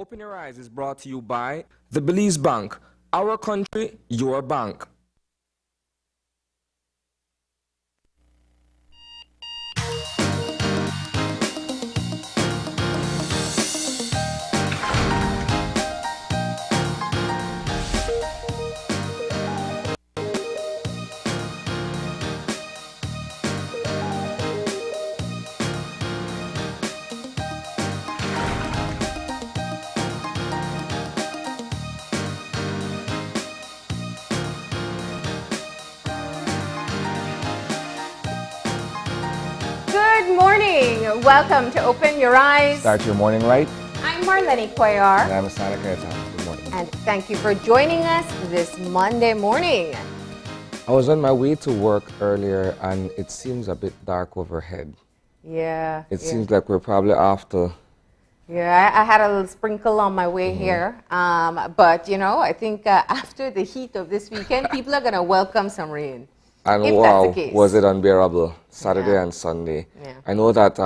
Open Your Eyes is brought to you by the Belize Bank. Our country, your bank. Good morning. Welcome to Open Your Eyes. Start your morning right. I'm Marlene Cuellar. And I'm Asana Kaita. Good morning. And thank you for joining us this Monday morning. I was on my way to work earlier and it seems a bit dark overhead. Yeah. It seems like we're probably after. Yeah, I had a little sprinkle on my way here. But, you know, I think after the heat of this weekend, people are going to welcome some rain. And if wow, that's the case. was it unbearable Saturday and Sunday. Yeah. I know that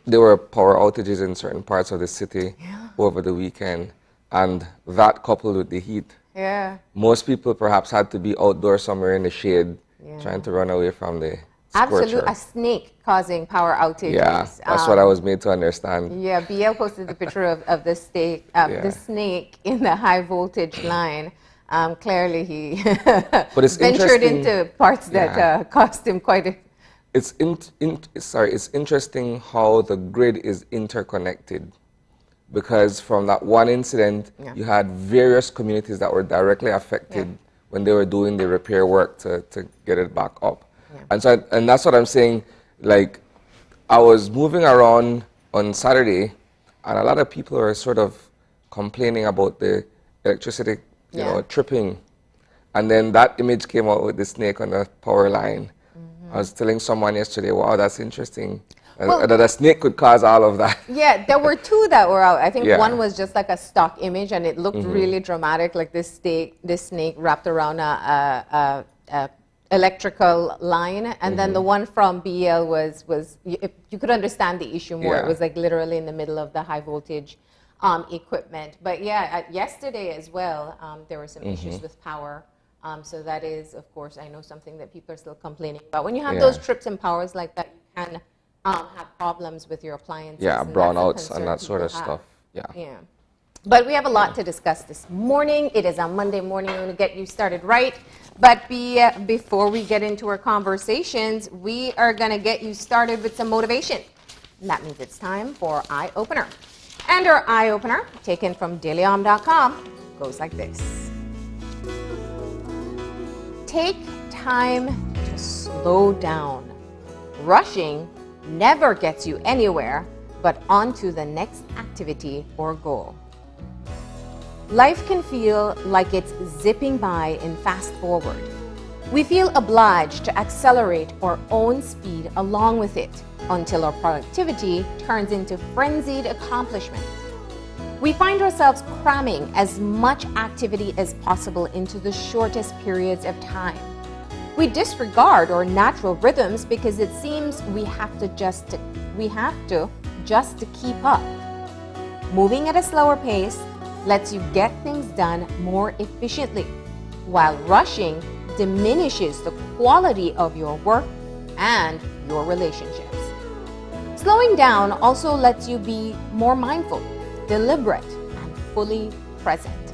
there were power outages in certain parts of the city over the weekend. And that coupled with the heat. Yeah. Most people perhaps had to be outdoors somewhere in the shade trying to run away from the scorcher. Absolutely. A snake causing power outages. Yeah, that's what I was made to understand. Yeah, BL posted the picture of the snake in the high voltage line. Clearly, he but it's ventured into parts that cost him quite a... It's interesting how the grid is interconnected, because from that one incident, you had various communities that were directly affected when they were doing the repair work to get it back up. And so, and that's what I'm saying. Like, I was moving around on Saturday, and a lot of people were sort of complaining about the electricity, you know, tripping. And then that image came out with the snake on the power line. I was telling someone yesterday, wow, that's interesting. Well, that a snake could cause all of that. Yeah, there were two that were out. I think one was just like a stock image, and it looked really dramatic, like this snake wrapped around a electrical line. And then the one from BL was you could understand the issue more. It was like literally in the middle of the high voltage equipment. But yeah, yesterday as well, there were some issues with power. So that is, of course, I know something that people are still complaining about. When you have those trips and powers like that, you can have problems with your appliances. Yeah, brownouts and that sort of stuff. Yeah. But we have a lot to discuss this morning. It is a Monday morning. I'm going to get you started right. But before we get into our conversations, we are going to get you started with some motivation. And that means it's time for Eye Opener. And our Eye Opener, taken from dailyom.com, goes like this. Take time to slow down. Rushing never gets you anywhere, but onto the next activity or goal. Life can feel like it's zipping by in fast forward. We feel obliged to accelerate our own speed along with it until our productivity turns into frenzied accomplishment. We find ourselves cramming as much activity as possible into the shortest periods of time. We disregard our natural rhythms because it seems we have to just to keep up. Moving at a slower pace lets you get things done more efficiently, while rushing diminishes the quality of your work and your relationships. Slowing down also lets you be more mindful, deliberate, and fully present.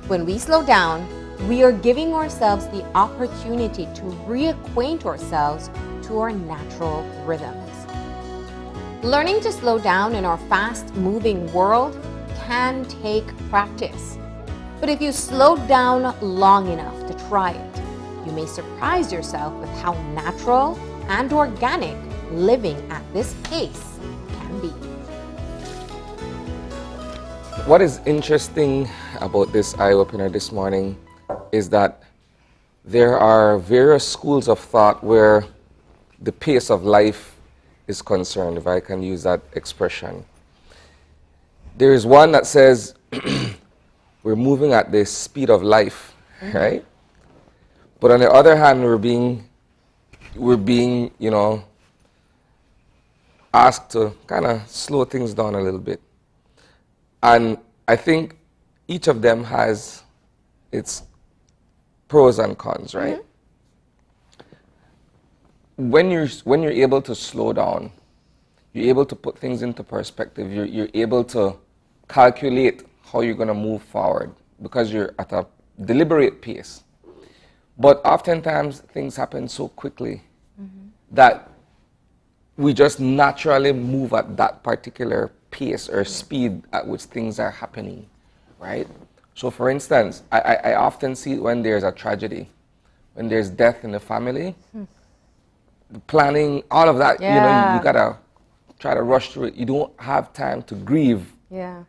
When we slow down, we are giving ourselves the opportunity to reacquaint ourselves to our natural rhythms. Learning to slow down in our fast-moving world can take practice. But if you slow down long enough to try it, you may surprise yourself with how natural and organic living at this pace can be. What is interesting about this eye-opener this morning is that there are various schools of thought where the pace of life is concerned, if I can use that expression. There is one that says we're moving at the speed of life, right? But on the other hand, we're being, you know, asked to kind of slow things down a little bit. And I think each of them has its pros and cons, right? When you're able to slow down, you're able to put things into perspective. You're able to calculate how you're going to move forward because you're at a deliberate pace. But oftentimes things happen so quickly that we just naturally move at that particular pace or speed at which things are happening, right? So for instance, I often see it when there's a tragedy, when there's death in the family, the planning, all of that, you know, you gotta try to rush through it. You don't have time to grieve. Yeah.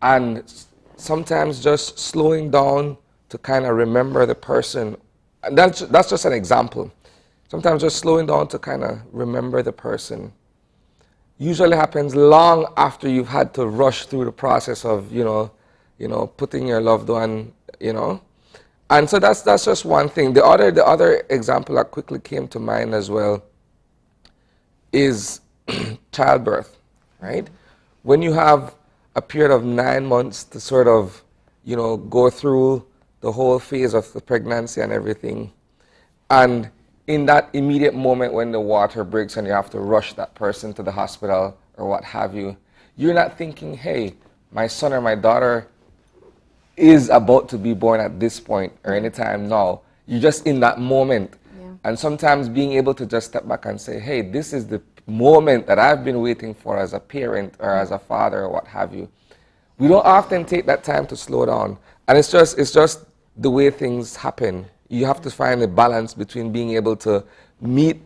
And sometimes just slowing down to kind of remember the person, and that's just an example. Sometimes just slowing down to kind of remember the person usually happens long after you've had to rush through the process of, you know, putting your loved one, you know. And so that's just one thing. The other example that quickly came to mind as well is childbirth, right? When you have a period of 9 months to sort of, you know, go through the whole phase of the pregnancy and everything, and in that immediate moment when the water breaks and you have to rush that person to the hospital or what have you, you're not thinking, hey, my son or my daughter is about to be born at this point or anytime now. You're just in that moment. Yeah. And sometimes being able to just step back and say, hey, this is the moment that I've been waiting for as a parent or as a father or what have you. We don't often take that time to slow down. And it's just the way things happen. You have to find a balance between being able to meet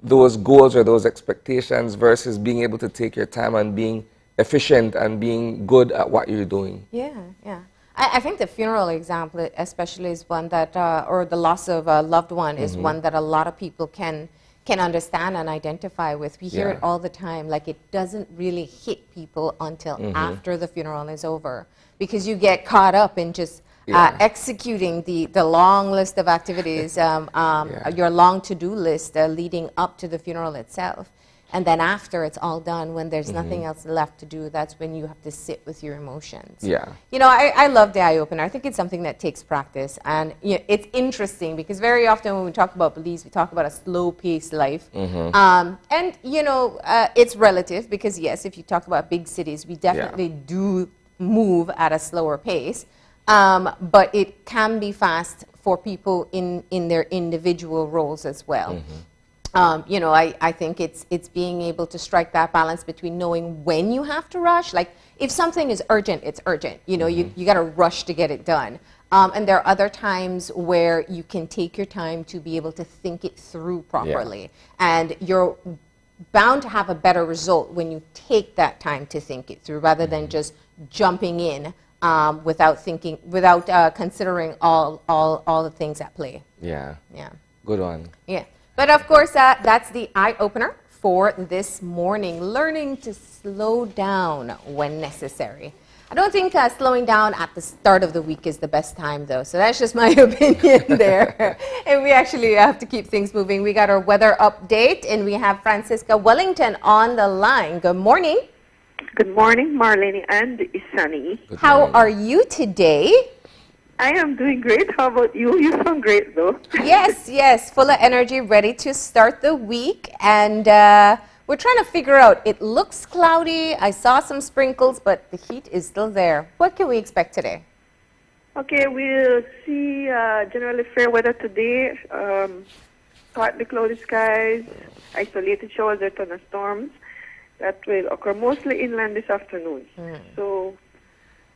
those goals or those expectations versus being able to take your time and being efficient and being good at what you're doing. Yeah, yeah. I think the funeral example especially is one that, or the loss of a loved one is one that a lot of people can understand and identify with. We hear it all the time, like it doesn't really hit people until after the funeral is over, because you get caught up in just executing the long list of activities, your long to-do list leading up to the funeral itself. And then after it's all done, when there's nothing else left to do, that's when you have to sit with your emotions. Yeah. You know, I love the eye-opener. I think it's something that takes practice. And you know, it's interesting because very often when we talk about beliefs, we talk about a slow-paced life. And, you know, it's relative because, yes, if you talk about big cities, we definitely do move at a slower pace. But it can be fast for people in their individual roles as well. You know, I think it's being able to strike that balance between knowing when you have to rush. Like, if something is urgent, it's urgent. You know, you got to rush to get it done. And there are other times where you can take your time to be able to think it through properly. And you're bound to have a better result when you take that time to think it through rather than just jumping in without thinking, without considering all the things at play. Yeah. Yeah. Good one. Yeah. But of course, that's the eye-opener for this morning, learning to slow down when necessary. I don't think slowing down at the start of the week is the best time, though. So that's just my opinion there. And we actually have to keep things moving. We got our weather update, and we have Francisca Wellington on the line. Good morning. Good morning, Marlene and Isani. How are you today? I am doing great. How about you? You sound great, though. Yes, yes, full of energy, ready to start the week. And we're trying to figure out, it looks cloudy. I saw some sprinkles, but the heat is still there. What can we expect today? Okay, we'll see generally fair weather today. Partly cloudy skies, isolated showers or thunderstorms. That will occur mostly inland this afternoon. So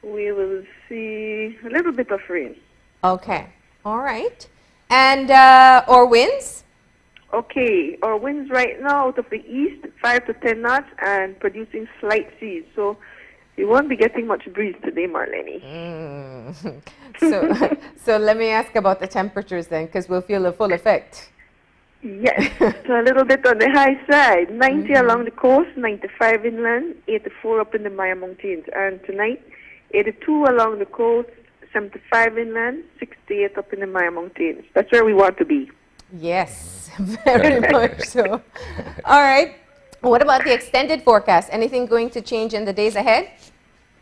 we will see a little bit of rain. Okay, all right. And or winds? Okay, our winds right now out of the east, 5 to 10 knots, and producing slight seas. So you won't be getting much breeze today, Marlene. So let me ask about the temperatures then, because we'll feel the full effect. Yes, so a little bit on the high side. 90 along the coast, 95 inland, 84 up in the Maya Mountains. And tonight, 82 along the coast, 75 inland, 68 up in the Maya Mountains. That's where we want to be. Yes, very much so. All right. What about the extended forecast? Anything going to change in the days ahead?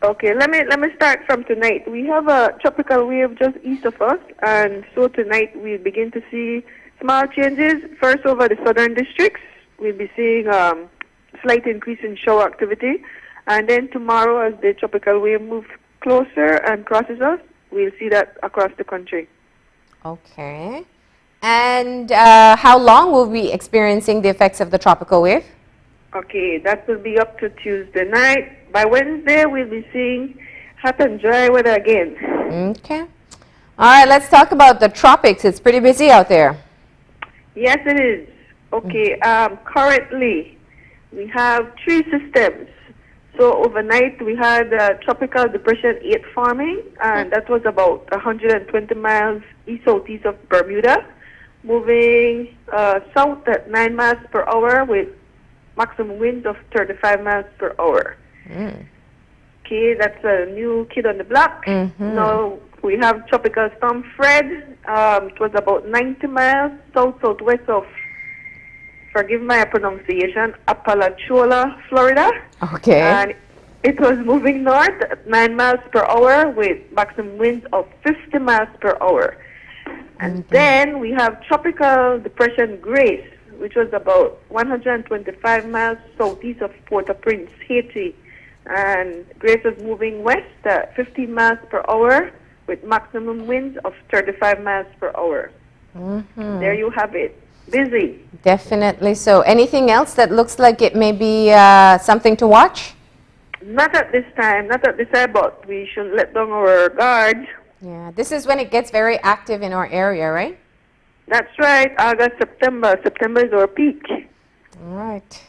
Okay, let me start from tonight. We have a tropical wave just east of us, and so tonight we begin to see small changes. First, over the southern districts, we'll be seeing slight increase in shower activity, and then tomorrow, as the tropical wave moves closer and crosses us, we'll see that across the country. Okay. And how long will we be experiencing the effects of the tropical wave? Okay, that will be up to Tuesday night. By Wednesday, we'll be seeing hot and dry weather again. Okay. All right, let's talk about the tropics. It's pretty busy out there. Yes, it is. Okay, currently, we have 3 systems. So overnight, we had Tropical Depression 8 forming, and that was about 120 miles east-southeast of Bermuda, moving south at 9 miles per hour with maximum winds of 35 miles per hour. Okay, that's a new kid on the block. Now we have Tropical Storm Fred. It was about 90 miles south-southwest of, forgive my pronunciation, Apalachola, Florida. Okay. And it was moving north at 9 miles per hour with maximum winds of 50 miles per hour. And then we have Tropical Depression Grace, which was about 125 miles southeast of Port-au-Prince, Haiti. And Grace was moving west at 15 miles per hour with maximum winds of 35 miles per hour. There you have it. Busy. Definitely. So anything else that looks like it may be something to watch? Not at this time, but we shouldn't let down our guard. Yeah, this is when it gets very active in our area, right? That's right, August, September. September is our peak. All right.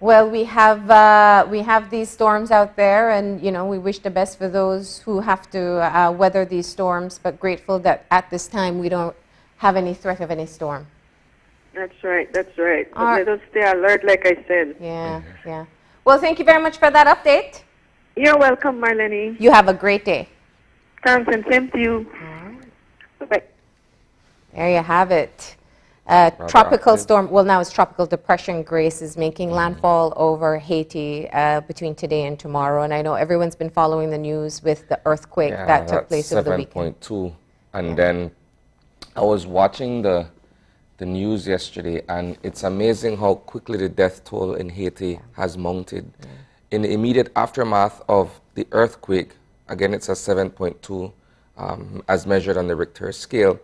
Well, we have these storms out there, and you know we wish the best for those who have to weather these storms. But grateful that at this time we don't have any threat of any storm. That's right. But let us stay alert, like I said. Yeah, yeah. Well, thank you very much for that update. You're welcome, Marlene. You have a great day. Thanks, and same to you. Bye-bye. There you have it. Tropical storm, well now it's Tropical Depression Grace is making landfall over Haiti between today and tomorrow. And I know everyone's been following the news with the earthquake that took place over the weekend. 7.2. And then I was watching the news yesterday, and it's amazing how quickly the death toll in Haiti has mounted. In the immediate aftermath of the earthquake, again it's a 7.2 as measured on the Richter scale,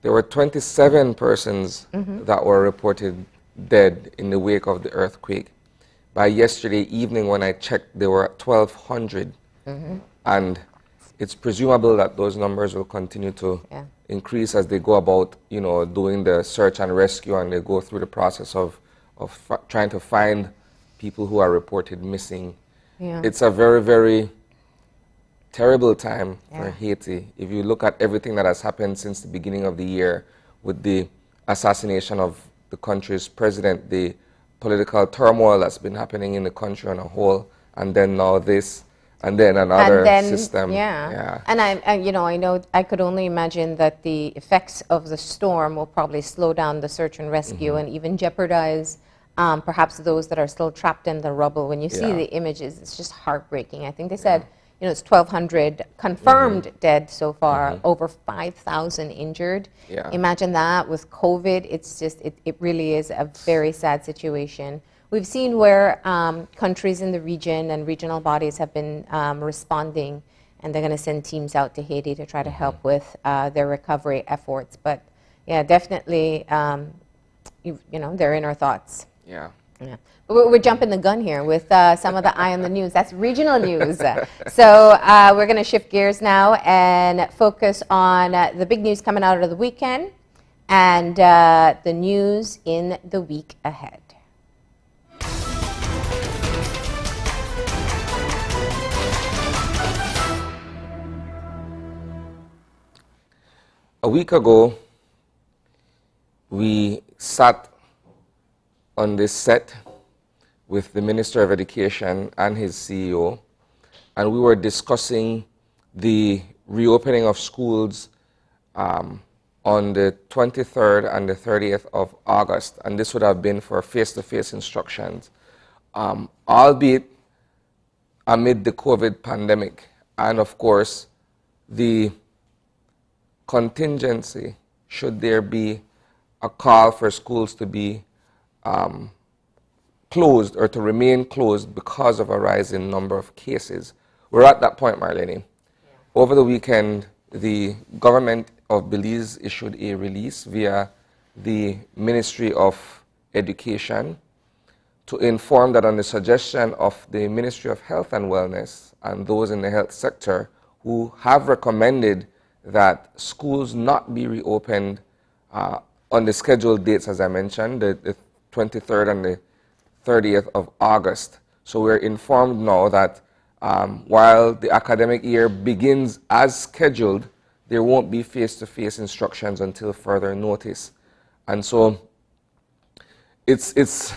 there were 27 persons that were reported dead in the wake of the earthquake. By yesterday evening when I checked, there were 1,200. And it's presumable that those numbers will continue to increase as they go about, you know, doing the search and rescue, and they go through the process of trying to find people who are reported missing. It's a very, very terrible time for Haiti. If you look at everything that has happened since the beginning of the year, with the assassination of the country's president, the political turmoil that's been happening in the country on a whole, and then now this, and then another system. And I know I could only imagine that the effects of the storm will probably slow down the search and rescue and even jeopardize perhaps those that are still trapped in the rubble. When you see the images, it's just heartbreaking. I think they said, you know, it's 1,200 confirmed dead so far, over 5,000 injured. Imagine that with COVID. It's just, it really is a very sad situation. We've seen where countries in the region and regional bodies have been responding, and they're going to send teams out to Haiti to try to help with their recovery efforts. But yeah, definitely, you know, they're in our thoughts. Yeah. We're jumping the gun here with some of the Eye on the News. That's regional news. So we're going to shift gears now and focus on the big news coming out of the weekend and the news in the week ahead. A week ago, we sat on this set with the Minister of Education and his CEO, and we were discussing the reopening of schools on the 23rd and the 30th of August, and this would have been for face-to-face instructions. Albeit amid the COVID pandemic, and of course, the contingency, should there be a call for schools to be closed or to remain closed because of a rising number of cases. We're at that point, Marlene. Yeah. Over the weekend, the government of Belize issued a release via the Ministry of Education to inform that on the suggestion of the Ministry of Health and Wellness and those in the health sector who have recommended that schools not be reopened on the scheduled dates, as I mentioned, the 23rd and the 30th of August. So we're informed now that while the academic year begins as scheduled, there won't be face-to-face instructions until further notice. And so it's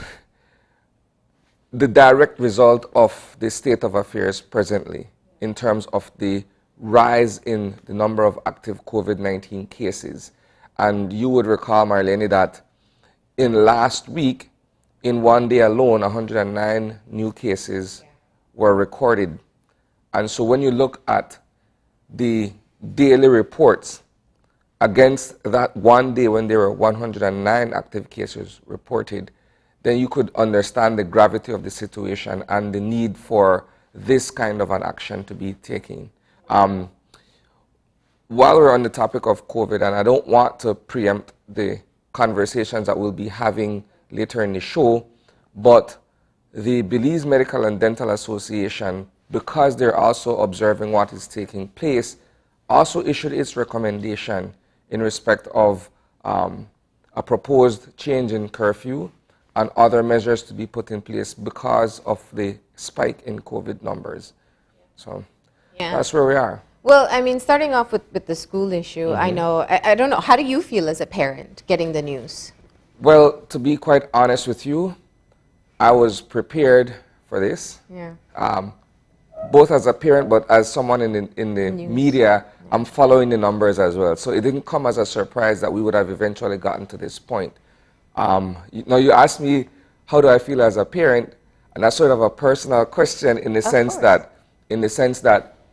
the direct result of the state of affairs presently in terms of the rise in the number of active COVID-19 cases. And you would recall, Marlene, that in last week, in one day alone, 109 new cases were recorded. And so when you look at the daily reports against that one day when there were 109 active cases reported, then you could understand the gravity of the situation and the need for this kind of an action to be taken. While we're on the topic of COVID, and I don't want to preempt the conversations that we'll be having later in the show, but the Belize Medical and Dental Association, because they're also observing what is taking place, also issued its recommendation in respect of a proposed change in curfew and other measures to be put in place because of the spike in COVID numbers. So that's where we are. Well, I mean, starting off with the school issue, I know, I don't know, how do you feel as a parent getting the news? Well, to be quite honest with you, I was prepared for this. Yeah. Both as a parent, but as someone in the media, I'm following the numbers as well. So it didn't come as a surprise that we would have eventually gotten to this point. Now you asked me, how do I feel as a parent? And that's sort of a personal question in the sense that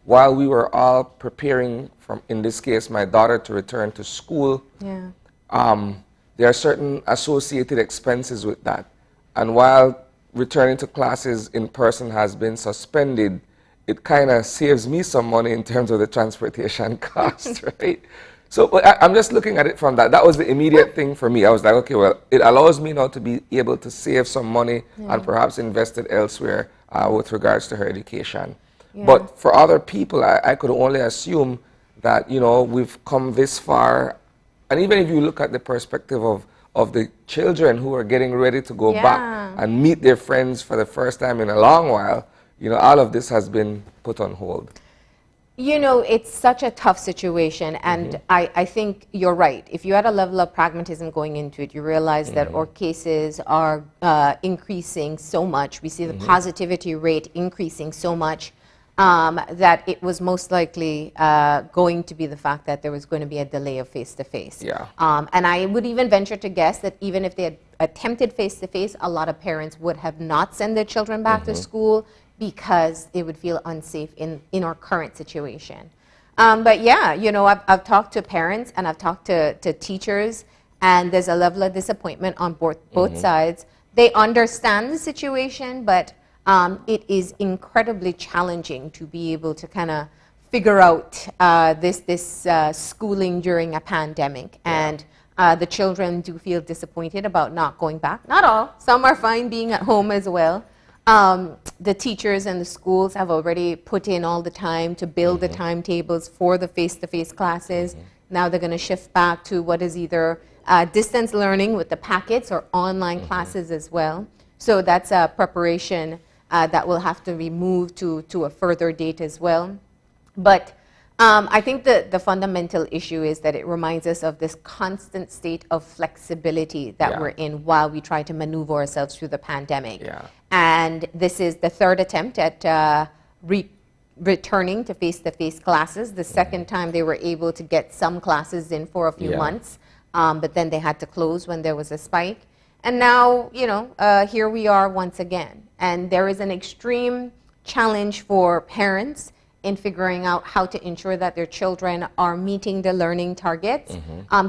while we were all preparing, in this case, my daughter to return to school, there are certain associated expenses with that. And while returning to classes in person has been suspended, it kind of saves me some money in terms of the transportation costs, right? So I'm just looking at it from that. That was the immediate thing for me. I was like, okay, well, it allows me now to be able to save some money and perhaps invest it elsewhere with regards to her education. Yeah. But for other people, I could only assume that, you know, we've come this far. And even if you look at the perspective of the children who are getting ready to go back and meet their friends for the first time in a long while, you know, all of this has been put on hold. You know, it's such a tough situation, and I think you're right. If you had a level of pragmatism going into it, you realize that our cases are increasing so much. We see the positivity rate increasing so much that it was most likely going to be the fact that there was going to be a delay of face-to-face. Yeah. And I would even venture to guess that even if they had attempted face-to-face, a lot of parents would have not sent their children back to school because they would feel unsafe in our current situation. But yeah, you know, I've talked to parents and I've talked to teachers, and there's a level of disappointment on both sides. They understand the situation, but it is incredibly challenging to be able to kind of figure out this schooling during a pandemic. And the children do feel disappointed about not going back. Not all. Some are fine being at home as well. The teachers and the schools have already put in all the time to build the timetables for the face-to-face classes. Now they're going to shift back to what is either distance learning with the packets or online classes as well. So that's a preparation that will have to be moved to a further date as well. But I think the fundamental issue is that it reminds us of this constant state of flexibility that we're in while we try to maneuver ourselves through the pandemic. Yeah. And this is the third attempt at returning to face-to-face classes. The second time they were able to get some classes in for a few months, but then they had to close when there was a spike. And now, you know, here we are once again. And there is an extreme challenge for parents in figuring out how to ensure that their children are meeting the learning targets.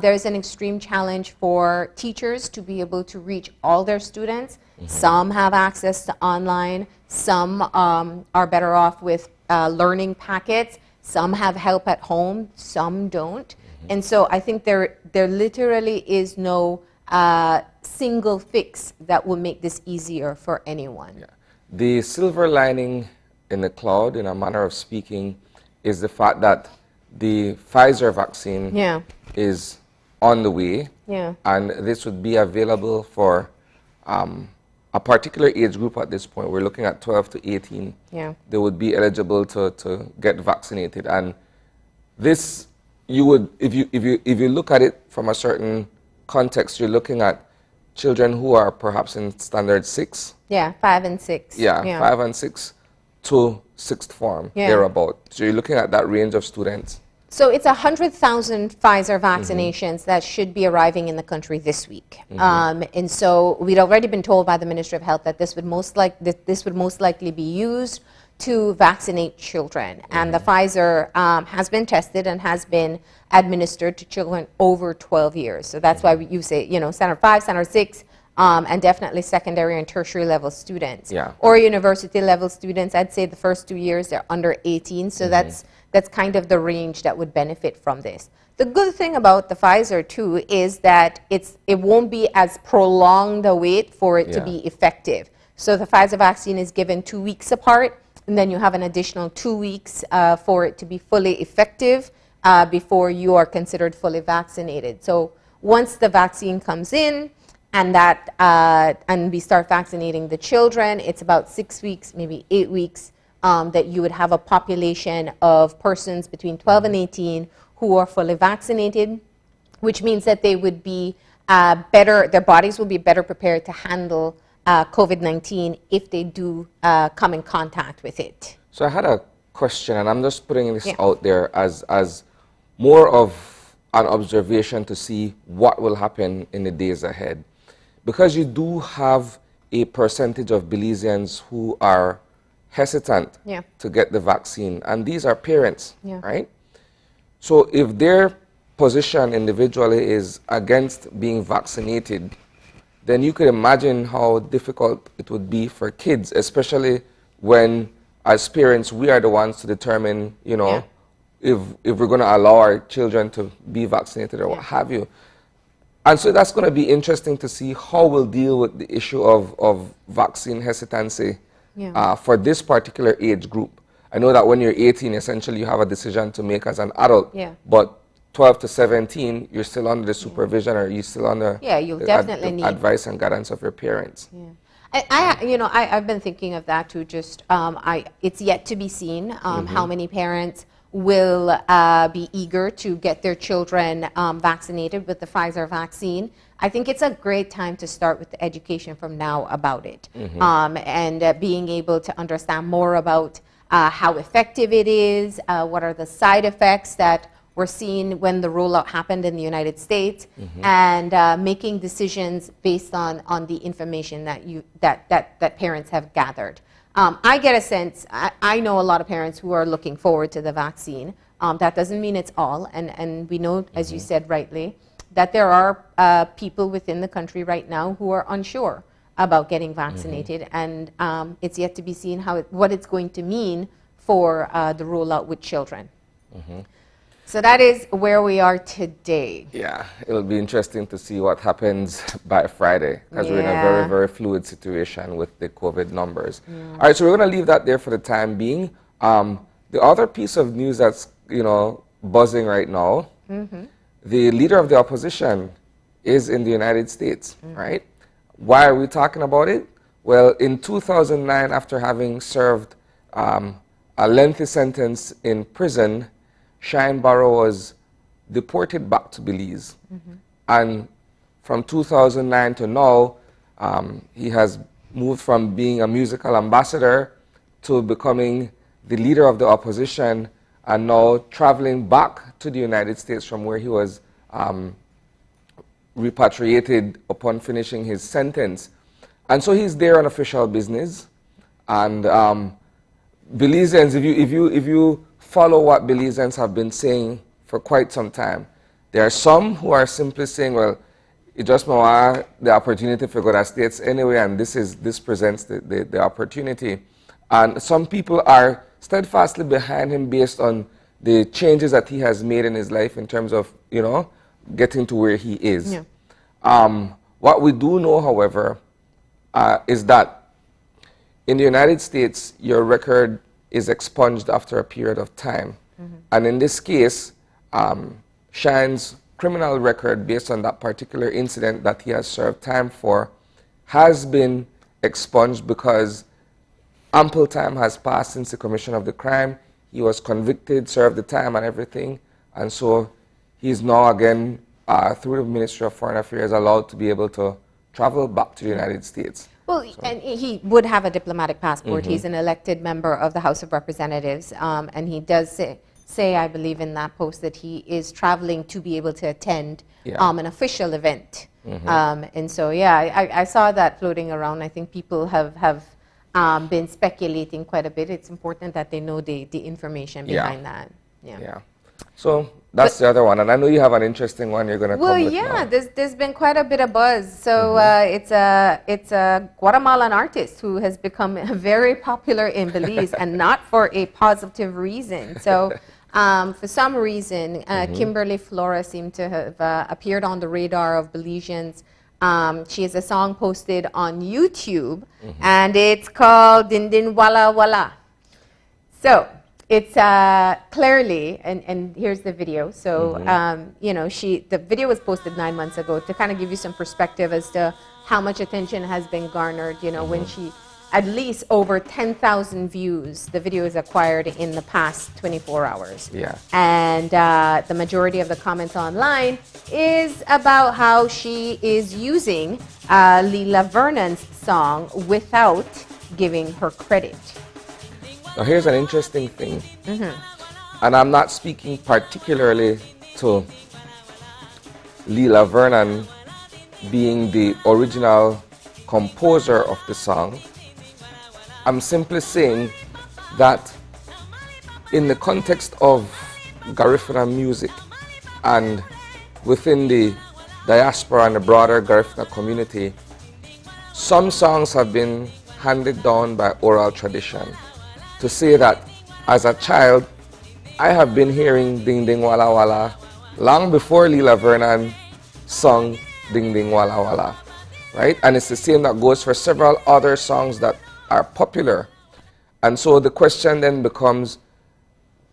There's an extreme challenge for teachers to be able to reach all their students. Some have access to online, some are better off with learning packets, some have help at home, some don't. And so I think there literally is no single fix that will make this easier for anyone. Yeah. The silver lining in the cloud, in a manner of speaking, is the fact that the Pfizer vaccine is on the way, and this would be available for a particular age group at this point. We're looking at 12 to 18. They would be eligible to get vaccinated, and this, you would, if you look at it from a certain context, you're looking at children who are perhaps in standard 6. 5 and 6. 5 and 6 to 6th form, thereabout. So you're looking at that range of students. So it's 100,000 Pfizer vaccinations that should be arriving in the country this week. And so we'd already been told by the Ministry of Health that this would most likely be used to vaccinate children. And the Pfizer has been tested and has been administered to children over 12 years. So that's why you say, you know, standard 5, standard 6, and definitely secondary and tertiary level students. Or university level students, I'd say the first 2 years they're under 18, so that's kind of the range that would benefit from this. The good thing about the Pfizer too is that it won't be as prolonged a wait for it to be effective. So the Pfizer vaccine is given 2 weeks apart, and then you have an additional 2 weeks for it to be fully effective before you are considered fully vaccinated. So once the vaccine comes in, and we start vaccinating the children, it's about 6 weeks, maybe 8 weeks, that you would have a population of persons between 12 and 18 who are fully vaccinated, which means that they would be their bodies will be better prepared to handle COVID-19 if they do come in contact with it. So I had a question, and I'm just putting this out there as more of an observation to see what will happen in the days ahead. Because you do have a percentage of Belizeans who are hesitant to get the vaccine, and these are parents, right? So if their position individually is against being vaccinated, then you could imagine how difficult it would be for kids, especially when, as parents, we are the ones to determine, you know, if we're going to allow our children to be vaccinated or what have you. And so that's going to be interesting to see how we'll deal with the issue of vaccine hesitancy for this particular age group. I know that when you're 18, essentially you have a decision to make as an adult, but 12 to 17, you're still under the supervision or you're still under you'll definitely need advice and guidance of your parents. I've been thinking of that too. Just it's yet to be seen how many parents will be eager to get their children vaccinated with the Pfizer vaccine. I think it's a great time to start with the education from now about it, and being able to understand more about how effective it is, what are the side effects that we're seeing when the rollout happened in the United States, and making decisions based on the information that parents have gathered. I get a sense, I know a lot of parents who are looking forward to the vaccine. That doesn't mean it's all, and we know, as you said rightly, that there are people within the country right now who are unsure about getting vaccinated, and it's yet to be seen what it's going to mean for the rollout with children. So that is where we are today. Yeah, it'll be interesting to see what happens by Friday, because we're in a very, very fluid situation with the COVID numbers. All right, so we're going to leave that there for the time being. The other piece of news that's, you know, buzzing right now, the leader of the opposition is in the United States, right? Why are we talking about it? Well, in 2009, after having served a lengthy sentence in prison, Shine Barrow was deported back to Belize. And from 2009 to now, he has moved from being a musical ambassador to becoming the leader of the opposition, and now traveling back to the United States from where he was repatriated upon finishing his sentence. And so he's there on official business. And Belizeans, if you follow what Belizeans have been saying for quite some time, there are some who are simply saying, well, it just more the opportunity for good states anyway, and this presents the opportunity. And some people are steadfastly behind him based on the changes that he has made in his life in terms of, you know, getting to where he is. Yeah. What we do know, however, is that in the United States, your record is expunged after a period of time. And in this case, Shine's criminal record, based on that particular incident that he has served time for, has been expunged because ample time has passed since the commission of the crime. He was convicted, served the time and everything, and so he's now again, through the Ministry of Foreign Affairs, allowed to be able to travel back to the United States. Well, so. And he would have a diplomatic passport. He's an elected member of the House of Representatives, and he does say, I believe in that post, that he is traveling to be able to attend an official event. And so, yeah, I saw that floating around. I think people have been speculating quite a bit. It's important that they know the information behind that. Yeah. So that's the other one, and I know you have an interesting one you're going to come with. Well, yeah, there's been quite a bit of buzz. So it's a Guatemalan artist who has become very popular in Belize, and not for a positive reason. So for some reason, Kimberly Flora seemed to have appeared on the radar of Belizeans. She has a song posted on YouTube, and it's called Din Din Wala Wala. So it's clearly, and here's the video. So, you know, the video was posted 9 months ago to kind of give you some perspective as to how much attention has been garnered, you know, when she, at least over 10,000 views, the video is acquired in the past 24 hours. Yeah. And the majority of the comments online is about how she is using Lila Vernon's song without giving her credit. Now here's an interesting thing, and I'm not speaking particularly to Lila Vernon being the original composer of the song. I'm simply saying that in the context of Garifuna music and within the diaspora and the broader Garifuna community, some songs have been handed down by oral tradition. To say that as a child, I have been hearing Ding Ding Wala Wala long before Lila Vernon sung Ding Ding Wala Wala, right? And it's the same that goes for several other songs that are popular. And so the question then becomes,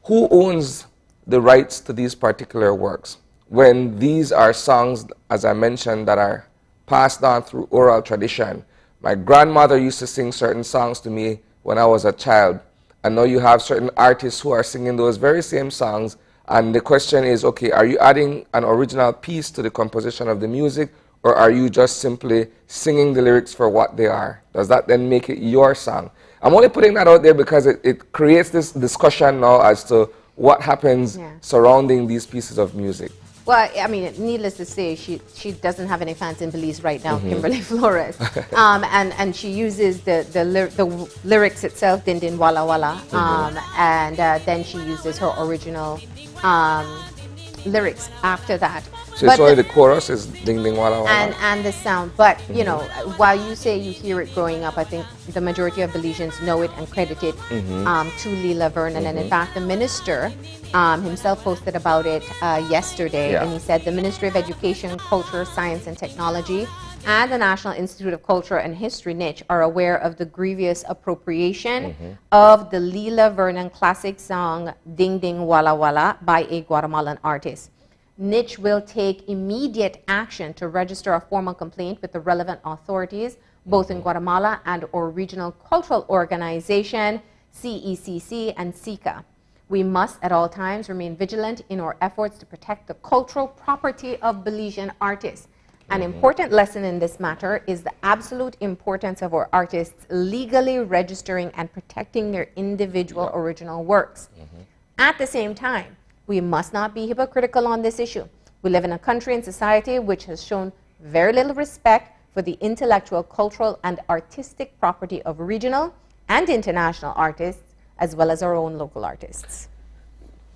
who owns the rights to these particular works? When these are songs, as I mentioned, that are passed on through oral tradition. My grandmother used to sing certain songs to me when I was a child. And now you have certain artists who are singing those very same songs, and the question is, okay, are you adding an original piece to the composition of the music, or are you just simply singing the lyrics for what they are? Does that then make it your song? I'm only putting that out there because it creates this discussion now as to what happens surrounding these pieces of music. Well, I mean, needless to say, she doesn't have any fans in Belize right now, Kimberly Flores. And she uses the lyrics itself, Din Din Wala Wala, and then she uses her original lyrics after that. So it's only the chorus is Ding Ding Wala Wala? And the sound. But, you know, while you say you hear it growing up, I think the majority of Belizeans know it and credit it to Lila Vernon. And in fact, the minister himself posted about it yesterday. And he said the Ministry of Education, Culture, Science and Technology and the National Institute of Culture and History, NICH, are aware of the grievous appropriation of the Lila Vernon classic song Ding Ding Wala Wala by a Guatemalan artist. NICH will take immediate action to register a formal complaint with the relevant authorities, both in Guatemala and or regional cultural organization, CECC and SICA. We must at all times remain vigilant in our efforts to protect the cultural property of Belizean artists. An important lesson in this matter is the absolute importance of our artists legally registering and protecting their individual original works. At the same time, we must not be hypocritical on this issue. We live in a country and society which has shown very little respect for the intellectual, cultural, and artistic property of regional and international artists, as well as our own local artists.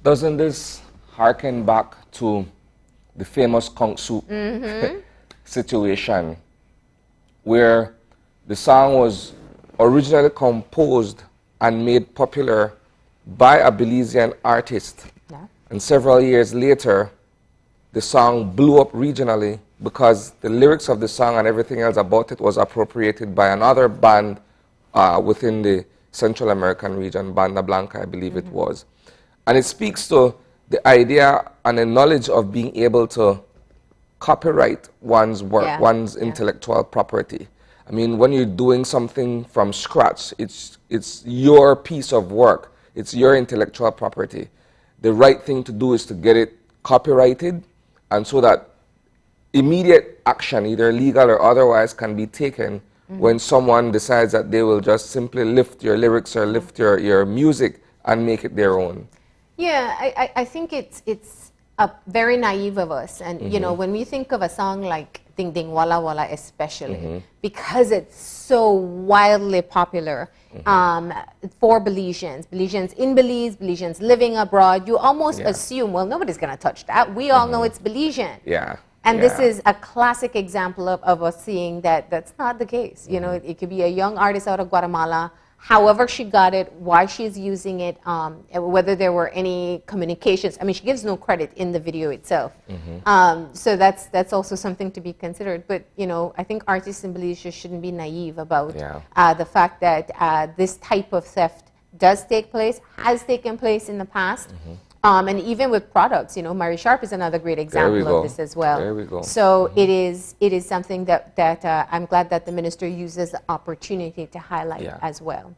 Doesn't this harken back to the famous Kung Soup situation, where the song was originally composed and made popular by a Belizean artist, and several years later, the song blew up regionally because the lyrics of the song and everything else about it was appropriated by another band within the Central American region, Banda Blanca, I believe it was. And it speaks to the idea and the knowledge of being able to copyright one's work, one's intellectual property. I mean, when you're doing something from scratch, it's your piece of work. It's your intellectual property. The right thing to do is to get it copyrighted, and so that immediate action, either legal or otherwise, can be taken when someone decides that they will just simply lift your lyrics or lift your music and make it their own. Yeah, I think it's very naive of us. And, you know, when we think of a song like Ding Ding Walla Walla especially, because it's so wildly popular for Belizeans in Belize, Belizeans living abroad, you almost assume, well, nobody's going to touch that. We all know it's Belizean. Yeah. And this is a classic example of us seeing that that's not the case. You know, it could be a young artist out of Guatemala, however she got it, why she's using it, whether there were any communications. I mean, she gives no credit in the video itself. So that's also something to be considered. But, you know, I think artists in Belize just shouldn't be naive about the fact that this type of theft does take place, has taken place in the past. And even with products, you know, Mary Sharp is another great example of this as well. There we go. So it is something that I'm glad that the minister uses the opportunity to highlight as well.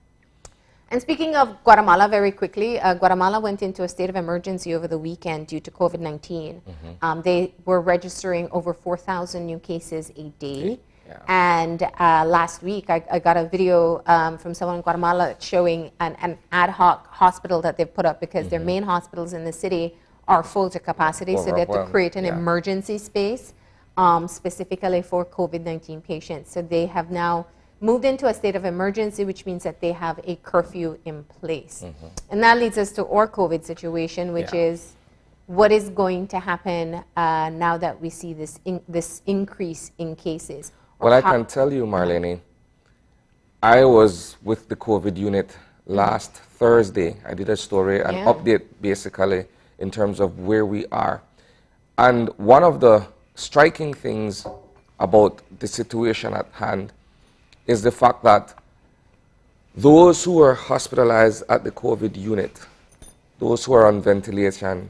And speaking of Guatemala, very quickly, Guatemala went into a state of emergency over the weekend due to COVID-19. They were registering over 4,000 new cases a day. And last week, I got a video from someone in Guatemala showing an ad hoc hospital that they've put up because their main hospitals in the city are full to capacity. So they have to create an emergency space specifically for COVID-19 patients. So they have now moved into a state of emergency, which means that they have a curfew in place. And that leads us to our COVID situation, which is what is going to happen now that we see this increase in cases. Well, I can tell you, Marlene, I was with the COVID unit last Thursday. I did a story, an update basically in terms of where we are. And one of the striking things about the situation at hand is the fact that those who were hospitalized at the COVID unit, those who are on ventilation,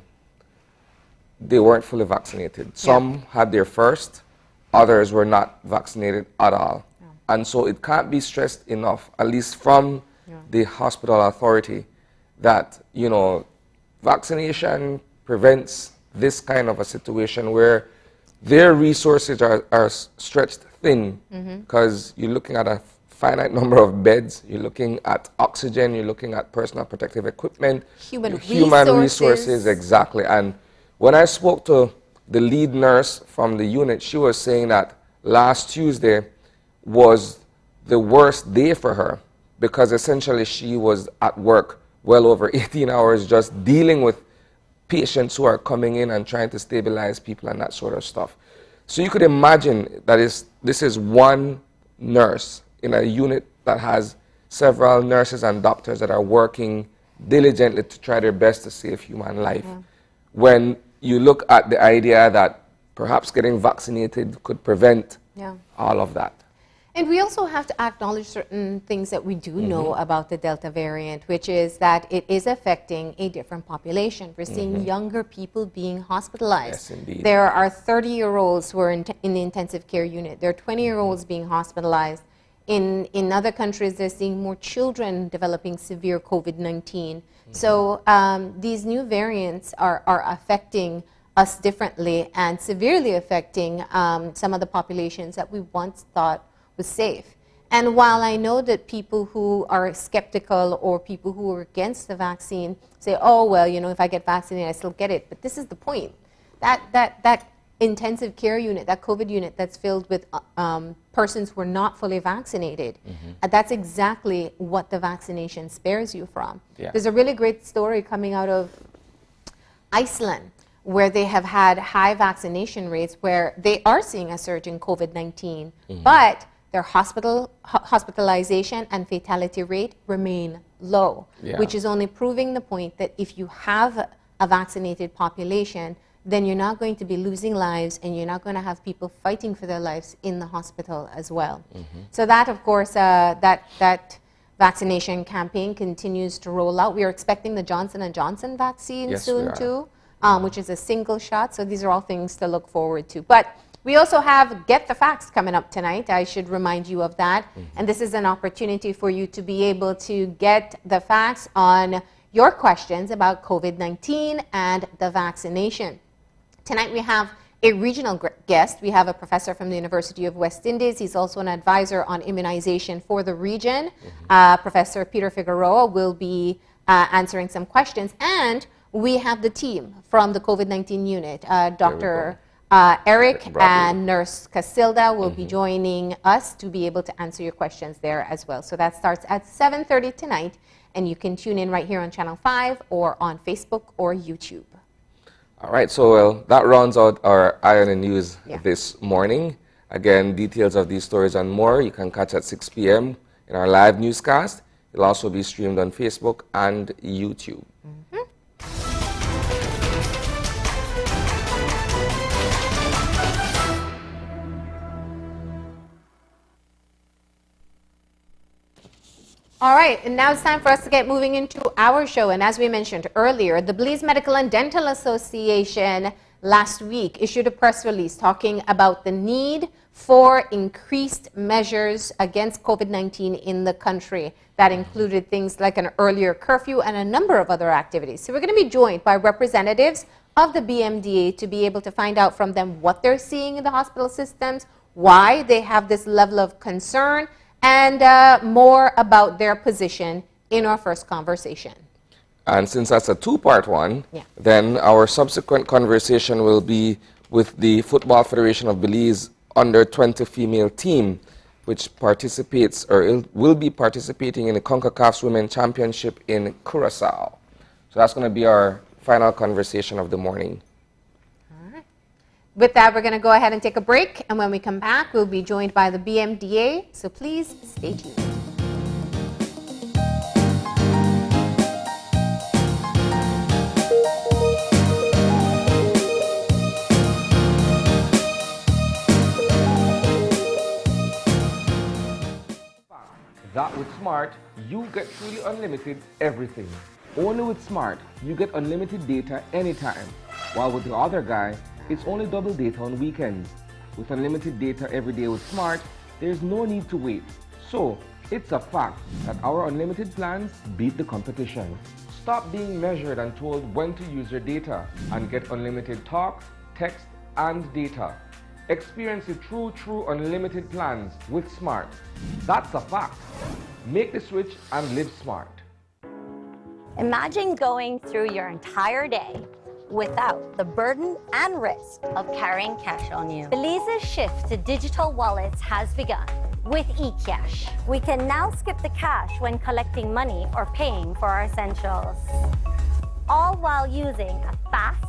they weren't fully vaccinated. Some had their first, others were not vaccinated at all. And so it can't be stressed enough, at least from the hospital authority, that, you know, vaccination prevents this kind of a situation where their resources are stretched thin, because you're looking at a finite number of beds, you're looking at oxygen, you're looking at personal protective equipment, human resources, exactly. And when I spoke to the lead nurse from the unit, she was saying that last Tuesday was the worst day for her because essentially she was at work well over 18 hours just dealing with patients who are coming in and trying to stabilize people and that sort of stuff. So you could imagine that this is one nurse in a unit that has several nurses and doctors that are working diligently to try their best to save human life. When you look at the idea that perhaps getting vaccinated could prevent all of that. And we also have to acknowledge certain things that we do know about the Delta variant, which is that it is affecting a different population. We're seeing younger people being hospitalized. Yes, indeed. There are 30-year-olds who are in the intensive care unit. There are 20-year-olds being hospitalized. In other countries, they're seeing more children developing severe COVID-19. So these new variants are affecting us differently and severely affecting some of the populations that we once thought was safe. And while I know that people who are skeptical or people who are against the vaccine say, oh, well, you know, if I get vaccinated, I still get it. But this is the point. That intensive care unit, that COVID unit that's filled with persons who are not fully vaccinated. That's exactly what the vaccination spares you from. Yeah. There's a really great story coming out of Iceland, where they have had high vaccination rates, where they are seeing a surge in COVID-19, but their hospitalization and fatality rate remain low, which is only proving the point that if you have a vaccinated population, then you're not going to be losing lives, and you're not going to have people fighting for their lives in the hospital as well. So that, of course, that vaccination campaign continues to roll out. We are expecting the Johnson & Johnson vaccine soon too, which is a single shot. So these are all things to look forward to. But we also have Get the Facts coming up tonight. I should remind you of that. And this is an opportunity for you to be able to get the facts on your questions about COVID-19 and the vaccination. Tonight we have a regional guest. We have a professor from the University of West Indies. He's also an advisor on immunization for the region. Professor Peter Figueroa will be answering some questions. And we have the team from the COVID-19 unit. Dr. Eric and Nurse Casilda will be joining us to be able to answer your questions there as well. So that starts at 7:30 tonight, and you can tune in right here on Channel 5 or on Facebook or YouTube. All right, so that rounds out our Eye on the News this morning. Again, details of these stories and more you can catch at 6 p.m. in our live newscast. It'll also be streamed on Facebook and YouTube. All right, and now it's time for us to get moving into our show. And as we mentioned earlier, the Belize Medical and Dental Association last week issued a press release talking about the need for increased measures against COVID-19 in the country. That included things like an earlier curfew and a number of other activities. So we're going to be joined by representatives of the BMDA to be able to find out from them what they're seeing in the hospital systems, why they have this level of concern, and more about their position in our first conversation. And since that's a two-part one, then our subsequent conversation will be with the Football Federation of Belize under-20 female team, which participates or will be participating in the CONCACAF's Women's Championship in Curaçao. So that's going to be our final conversation of the morning. With that, we're going to go ahead and take a break, and when we come back, we'll be joined by the BMDA, so please stay tuned. That with Smart, you get truly unlimited everything. Only with Smart, you get unlimited data anytime, while with the other guy, it's only double data on weekends. With unlimited data every day with Smart, there's no need to wait. So, it's a fact that our unlimited plans beat the competition. Stop being measured and told when to use your data and get unlimited talk, text, and data. Experience the true unlimited plans with Smart. That's a fact. Make the switch and live smart. Imagine going through your entire day without the burden and risk of carrying cash on you. Belize's shift to digital wallets has begun with eCash. We can now skip the cash when collecting money or paying for our essentials, all while using a fast,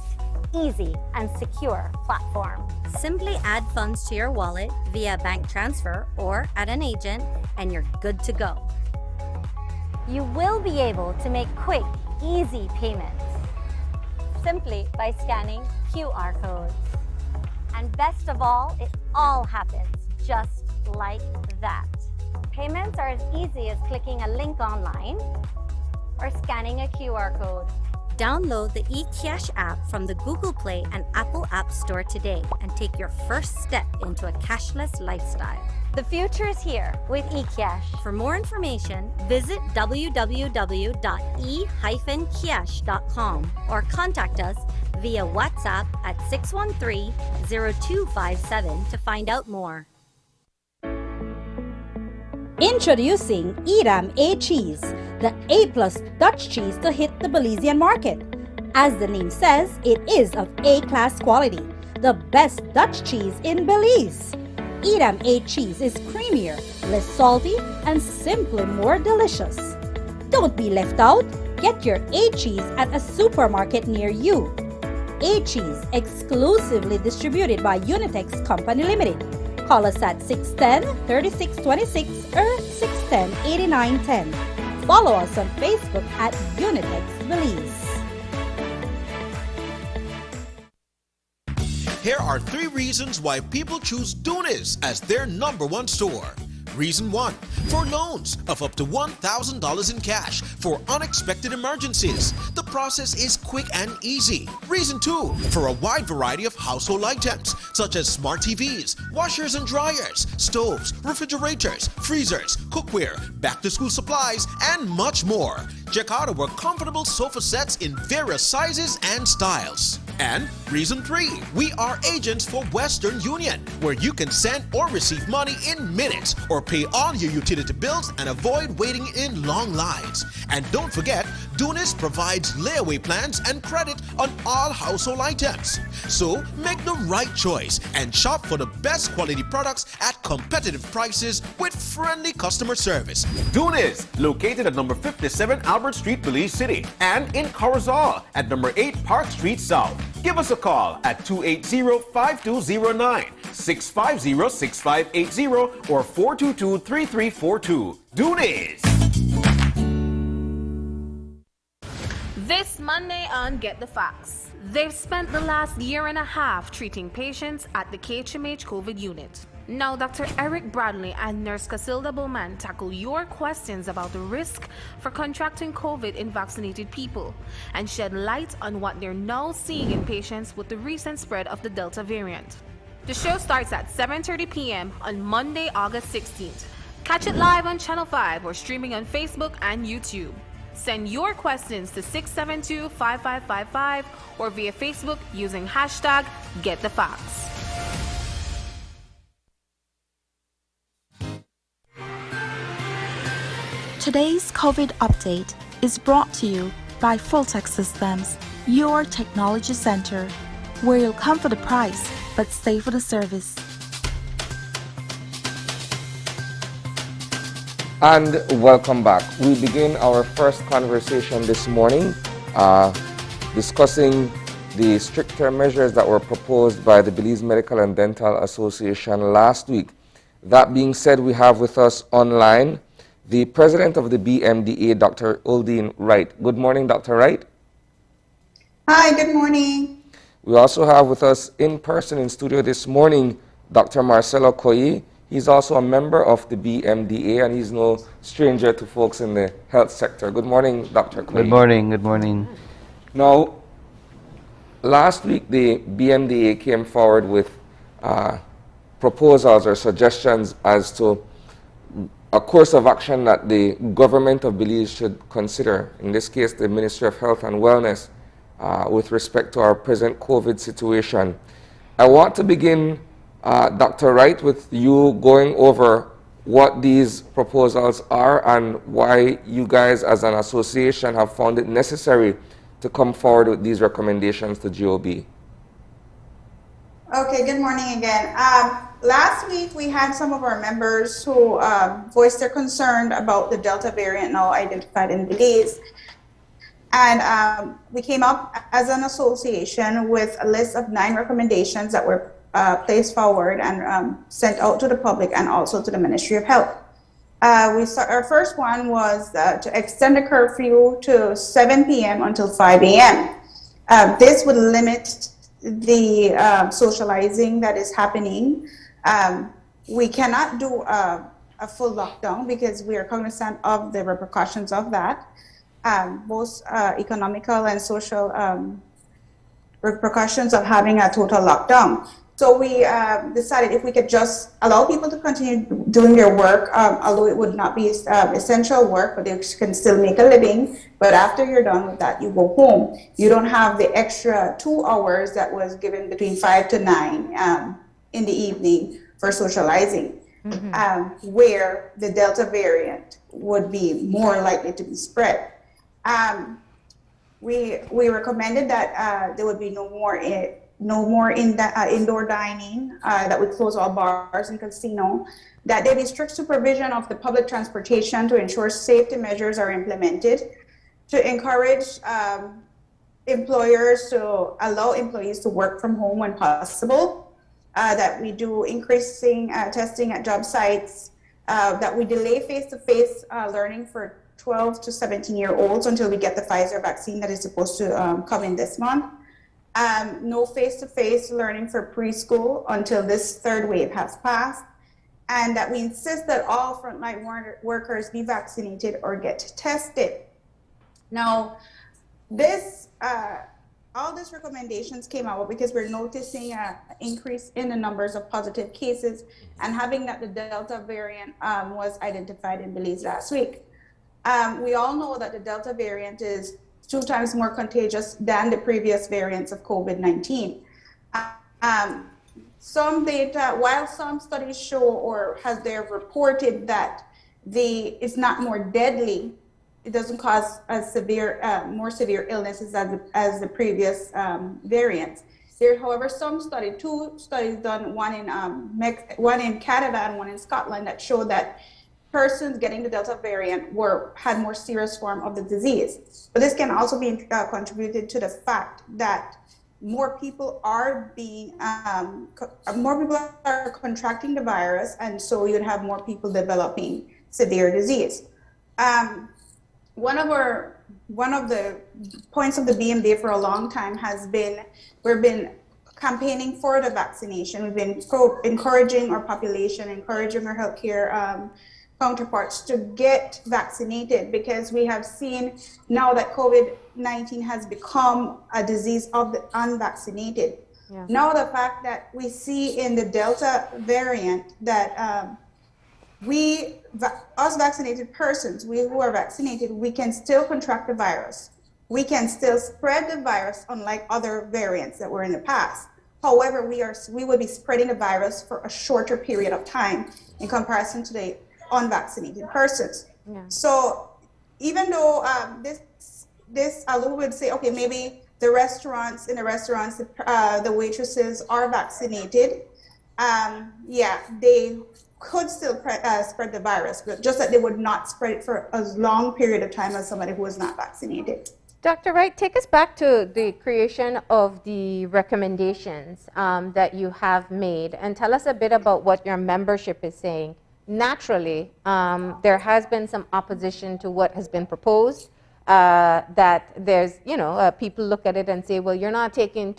easy, and secure platform. Simply add funds to your wallet via bank transfer or at an agent, and you're good to go. You will be able to make quick, easy payments simply by scanning QR codes. And best of all, it all happens just like that. Payments are as easy as clicking a link online or scanning a QR code. Download the eCash app from the Google Play and Apple App Store today and take your first step into a cashless lifestyle. The future is here with eCash. For more information, visit www.e-cash.com or contact us via WhatsApp at 613-0257 to find out more. Introducing Edam A cheese, the A+ Dutch cheese to hit the Belizean market. As the name says, it is of A-class quality. the best Dutch cheese in Belize. Edam A cheese is creamier, less salty, and simply more delicious. Don't be left out. Get your A cheese at a supermarket near you. A cheese, exclusively distributed by Unitex Company Limited. Call us at 610-3626 or 610-8910. Follow us on Facebook at Unitex Belize. Here are 3 reasons why people choose Dunis as their #1 store. Reason 1, for loans of up to $1,000 in cash for unexpected emergencies. The process is quick and easy. Reason 2, for a wide variety of household items such as smart TVs, washers and dryers, stoves, refrigerators, freezers, cookware, back-to-school supplies, and much more. Check out our comfortable sofa sets in various sizes and styles. And reason 3, we are agents for Western Union, where you can send or receive money in minutes or pay all your utility bills and avoid waiting in long lines. And don't forget, Dunis provides layaway plans and credit on all household items. So make the right choice and shop for the best quality products at competitive prices with friendly customer service. Dunis, located at number 57 Albert Street, Belize City, and in Corozal at number 8 Park Street South. Give us a call at 280-5209, 650-6580, or 422-3342. Dunis! This Monday on Get the Facts, they've spent the last year and a half treating patients at the KHMH COVID unit. Now, Dr. Eric Bradley and Nurse Casilda Bowman tackle your questions about the risk for contracting COVID in vaccinated people and shed light on what they're now seeing in patients with the recent spread of the Delta variant. The show starts at 7:30 p.m. on Monday, August 16th. Catch it live on Channel 5 or streaming on Facebook and YouTube. Send your questions to 672-5555 or via Facebook using hashtag #GetTheFacts. Today's COVID update is brought to you by Fulltech Systems, your technology center, where you'll come for the price but stay for the service. And welcome back. We begin our first conversation this morning discussing the stricter measures that were proposed by the Belize Medical and Dental Association last week. That being said, we have with us online the president of the BMDA, Dr. Uldine Wright. Good morning, Dr. Wright. Hi, good morning. We also have with us in person in studio this morning, Dr. Marcelo Koyi. He's also a member of the BMDA, and he's no stranger to folks in the health sector. Good morning, Dr. Koyi. Good morning, good morning. Now, last week the BMDA came forward with proposals or suggestions as to a course of action that the government of Belize should consider, in this case the Ministry of Health and Wellness, with respect to our present COVID situation. I want to begin, Dr. Wright, with you going over what these proposals are and why you guys as an association have found it necessary to come forward with these recommendations to GOB. Okay, good morning again. Last week we had some of our members who voiced their concern about the Delta variant now identified in Belize. And we came up as an association with a list of 9 recommendations that were placed forward and sent out to the public and also to the Ministry of Health. Our first one was to extend the curfew to 7 p.m. until 5 a.m. This would limit the socializing that is happening. We cannot do a full lockdown because we are cognizant of the repercussions of that, both economical and social repercussions of having a total lockdown. So we decided if we could just allow people to continue doing their work, although it would not be essential work, but they can still make a living. But after you're done with that, you go home. You don't have the extra 2 hours that was given between 5 to 9 in the evening for socializing, where the Delta variant would be more likely to be spread. We recommended that there would be no more no more indoor dining, that we close all bars and casino, that there be strict supervision of the public transportation to ensure safety measures are implemented, to encourage employers to allow employees to work from home when possible, that we do increasing testing at job sites, that we delay face-to-face learning for 12 to 17-year-olds until we get the Pfizer vaccine that is supposed to come in this month. No face-to-face learning for preschool until this third wave has passed, and that we insist that all frontline workers be vaccinated or get tested. Now, all these recommendations came out because we're noticing an increase in the numbers of positive cases, and having that the Delta variant was identified in Belize last week. We all know that the Delta variant is 2 times more contagious than the previous variants of COVID-19. Some data, while some studies show or they have reported that it's not more deadly, it doesn't cause more severe illnesses as the previous variants. There are, however, two studies done, one in Canada and one in Scotland, that show that persons getting the Delta variant had more serious form of the disease. But this can also be contributed to the fact that more people are contracting the virus, and so you'd have more people developing severe disease. One of the points of the BMDA for a long time has been, we've been campaigning for the vaccination. We've been encouraging our population, encouraging our healthcare counterparts to get vaccinated, because we have seen now that COVID-19 has become a disease of the unvaccinated. Yeah. Now the fact that we see in the Delta variant that us vaccinated persons, we who are vaccinated, we can still contract the virus. We can still spread the virus, unlike other variants that were in the past. However, we will be spreading the virus for a shorter period of time in comparison to the unvaccinated persons. Yeah. So even though although we would say, okay, maybe the restaurants, the waitresses are vaccinated, they could still spread the virus, but just that they would not spread it for as long period of time as somebody who was not vaccinated. Dr. Wright, take us back to the creation of the recommendations that you have made, and tell us a bit about what your membership is saying. Naturally, there has been some opposition to what has been proposed, that there's, people look at it and say, well, you're not taking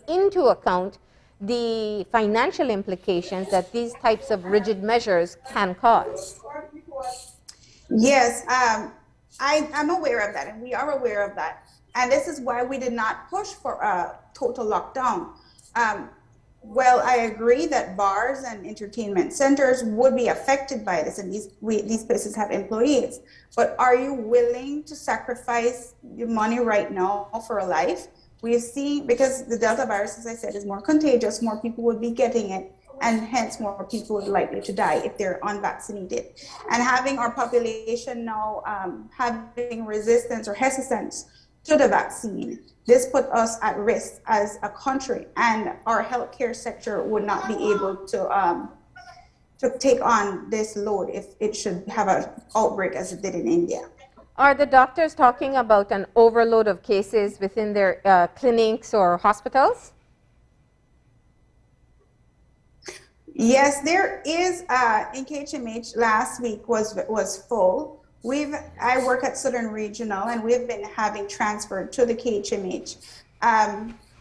into account the financial implications that these types of rigid measures can cause. Yes, I'm aware of that, and we are aware of that. And this is why we did not push for a total lockdown. Well, I agree that bars and entertainment centers would be affected by this, and these places have employees. But are you willing to sacrifice your money right now for a life? We've seen, because the Delta virus, as I said, is more contagious, more people would be getting it, and hence more people would likely to die if they're unvaccinated. And having our population now having resistance or hesitance to the vaccine, this put us at risk as a country, and our healthcare sector would not be able to take on this load if it should have an outbreak as it did in India. Are the doctors talking about an overload of cases within their clinics or hospitals? Yes, there is. In KHMH last week was full. I work at Southern Regional, and we've been having transferred to the KHMH.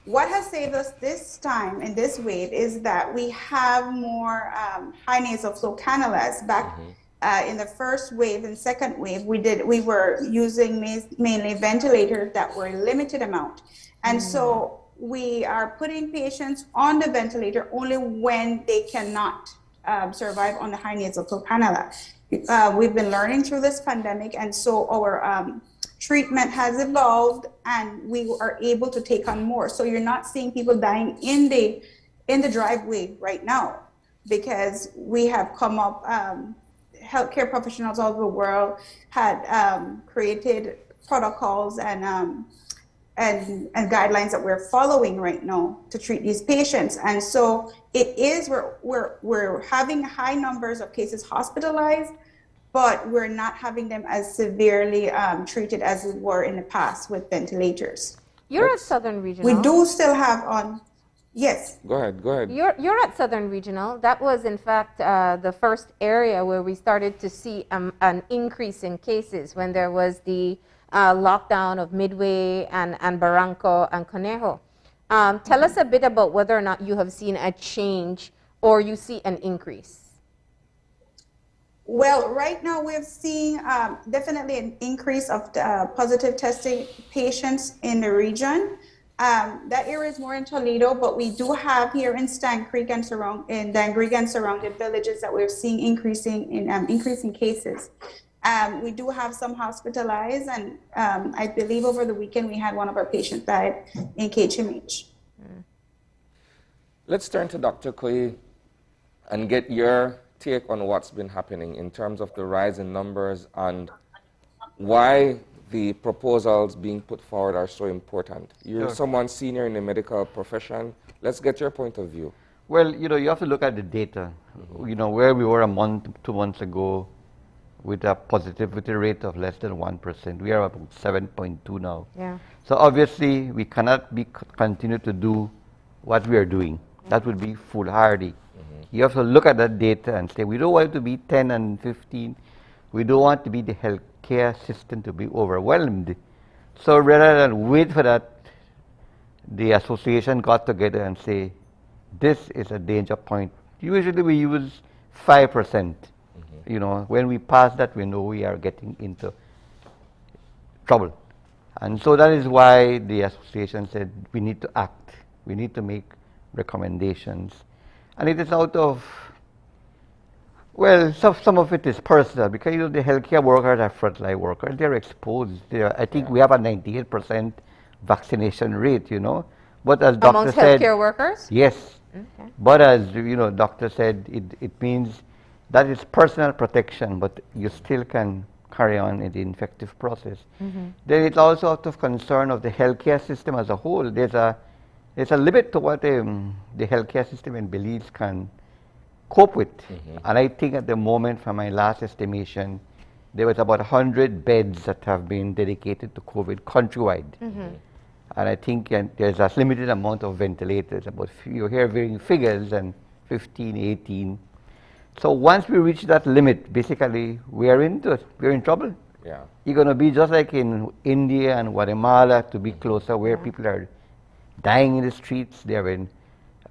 What has saved us this time in this wave is that we have more high nasal flow cannulas. Back in the first wave and second wave, we were using mainly ventilators that were a limited amount, and so we are putting patients on the ventilator only when they cannot survive on the high nasal flow cannula. We've been learning through this pandemic, and so our treatment has evolved, and we are able to take on more. So you're not seeing people dying in the driveway right now, because we have come up. Healthcare professionals all over the world had created protocols and and guidelines that we're following right now to treat these patients. And so it is, we're having high numbers of cases hospitalized, but we're not having them as severely treated as we were in the past with ventilators. You're at Southern Regional. We do still have on, yes. Go ahead, go ahead. You're at Southern Regional. That was, in fact, the first area where we started to see an increase in cases when there was the lockdown of Midway and Barranco and Conejo. Tell us a bit about whether or not you have seen a change or you see an increase. Well, right now we're seeing definitely an increase of positive testing patients in the region. That area is more in Toledo, but we do have here in Dan Creek and surrounding villages that we're seeing increasing cases. We do have some hospitalized, and I believe over the weekend we had one of our patients died in KHMH. Let's turn to Dr. Koyi and get your take on what's been happening in terms of the rise in numbers and why the proposals being put forward are so important. You're someone senior in the medical profession. Let's get your point of view. Well, you have to look at the data. Where we were a month, 2 months ago with a positivity rate of less than 1%. We are about 7.2 now. Yeah. So obviously, we cannot continue to do what we are doing. That would be foolhardy. You have to look at that data and say, we don't want it to be 10 and 15. We don't want to be the healthcare system to be overwhelmed. So rather than wait for that, the association got together and say, this is a danger point. Usually we use 5%. When we pass that, we know we are getting into trouble. And so that is why the association said we need to act. We need to make recommendations. And it is out of, well, some of it is personal because the healthcare workers are frontline workers. They're exposed. I think we have a 98% vaccination rate, But as doctor said, amongst healthcare workers? Yes. Okay. But as doctor said, it means that is personal protection, but you still can carry on in the infective process. Then it's also out of concern of the healthcare system as a whole. There's a limit to what the healthcare system in Belize can cope with. And I think at the moment, from my last estimation, there was about 100 beds that have been dedicated to COVID countrywide. And I think there's a limited amount of ventilators. You hear varying figures, and 15, 18. So once we reach that limit, basically, we're in trouble. Yeah. You're going to be just like in India and Guatemala, to be closer, where people are dying in the streets. They're in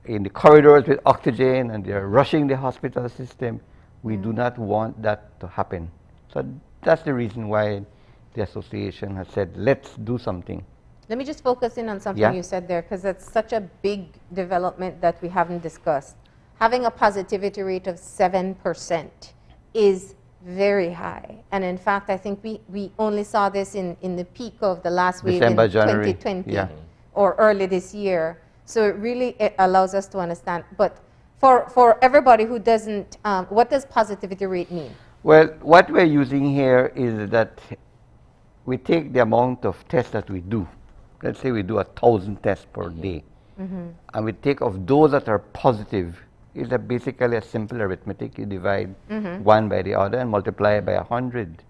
the corridors with oxygen, and they're rushing the hospital system. We do not want that to happen. So that's the reason why the association has said, let's do something. Let me just focus in on something you said there, because it's such a big development that we haven't discussed. Having a positivity rate of 7% is very high. And in fact, I think we only saw this in the peak of the last wave in January. 2020 or early this year. So it allows us to understand. But for everybody who doesn't, what does positivity rate mean? Well, what we're using here is that we take the amount of tests that we do. Let's say we do 1,000 tests per day. And we take of those that are positive. It's basically a simple arithmetic. You divide one by the other and multiply it by 100.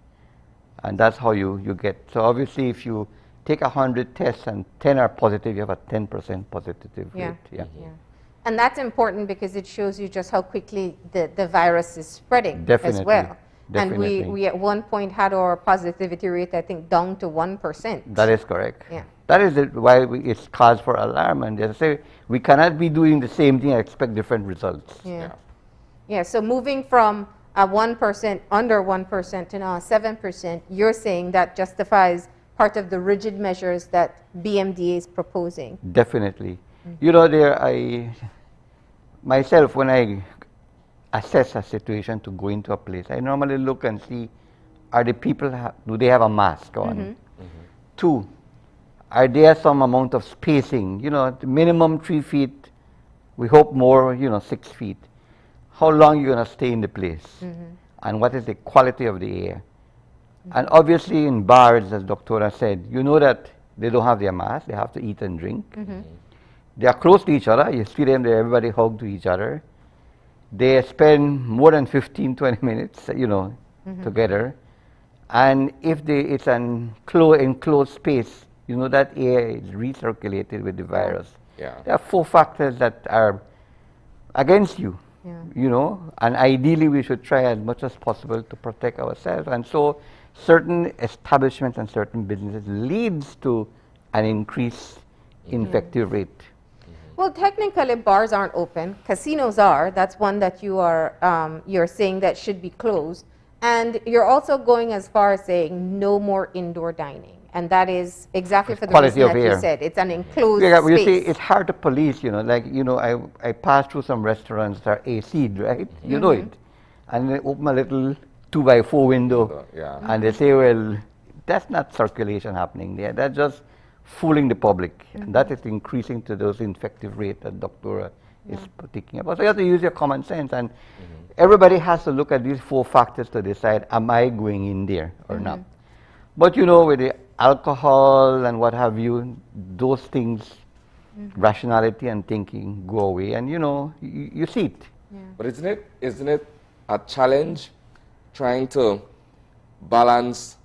And that's how you get. So obviously, if you take 100 tests and 10 are positive, you have a 10% positive rate. And that's important because it shows you just how quickly the virus is spreading as well. Definitely. And we at one point had our positivity rate, I think, down to 1%. That is correct. Yeah. That is why it's cause for alarm. And they say we cannot be doing the same thing and expect different results. Yeah, so moving from a 1%, under 1% to now 7%, you're saying that justifies part of the rigid measures that BMDA is proposing. Definitely. Myself, when I assess a situation to go into a place, I normally look and see, are the people, do they have a mask on? 2, are there some amount of spacing? The minimum 3 feet, we hope more, 6 feet. How long you're going to stay in the place? And what is the quality of the air? And obviously in bars, as Doctora said, that They don't have their mask. They have to eat and drink. They are close to each other. You see them, they everybody hug to each other. They spend more than 15, 20 minutes, together. And if it's an enclosed space, that air is recirculated with the virus. Yeah. There are 4 factors that are against you, and ideally we should try as much as possible to protect ourselves. And so certain establishments and certain businesses leads to an increased infective rate. Well, technically, bars aren't open. Casinos are. That's one that you're saying that should be closed. And you're also going as far as saying no more indoor dining. And that is exactly for the reason that you said. It's an enclosed space. You see, it's hard to police, I passed through some restaurants that are AC'd, right? You know it. And they open a little 2x4 window. And they say, well, that's not circulation happening there. That's just fooling the public. And that is increasing to those infective rate that Dr. is speaking about. So you have to use your common sense. And everybody has to look at these 4 factors to decide, am I going in there or not? But with the alcohol and what have you, those things, rationality and thinking go away, and you see it. But isn't it a challenge trying to balance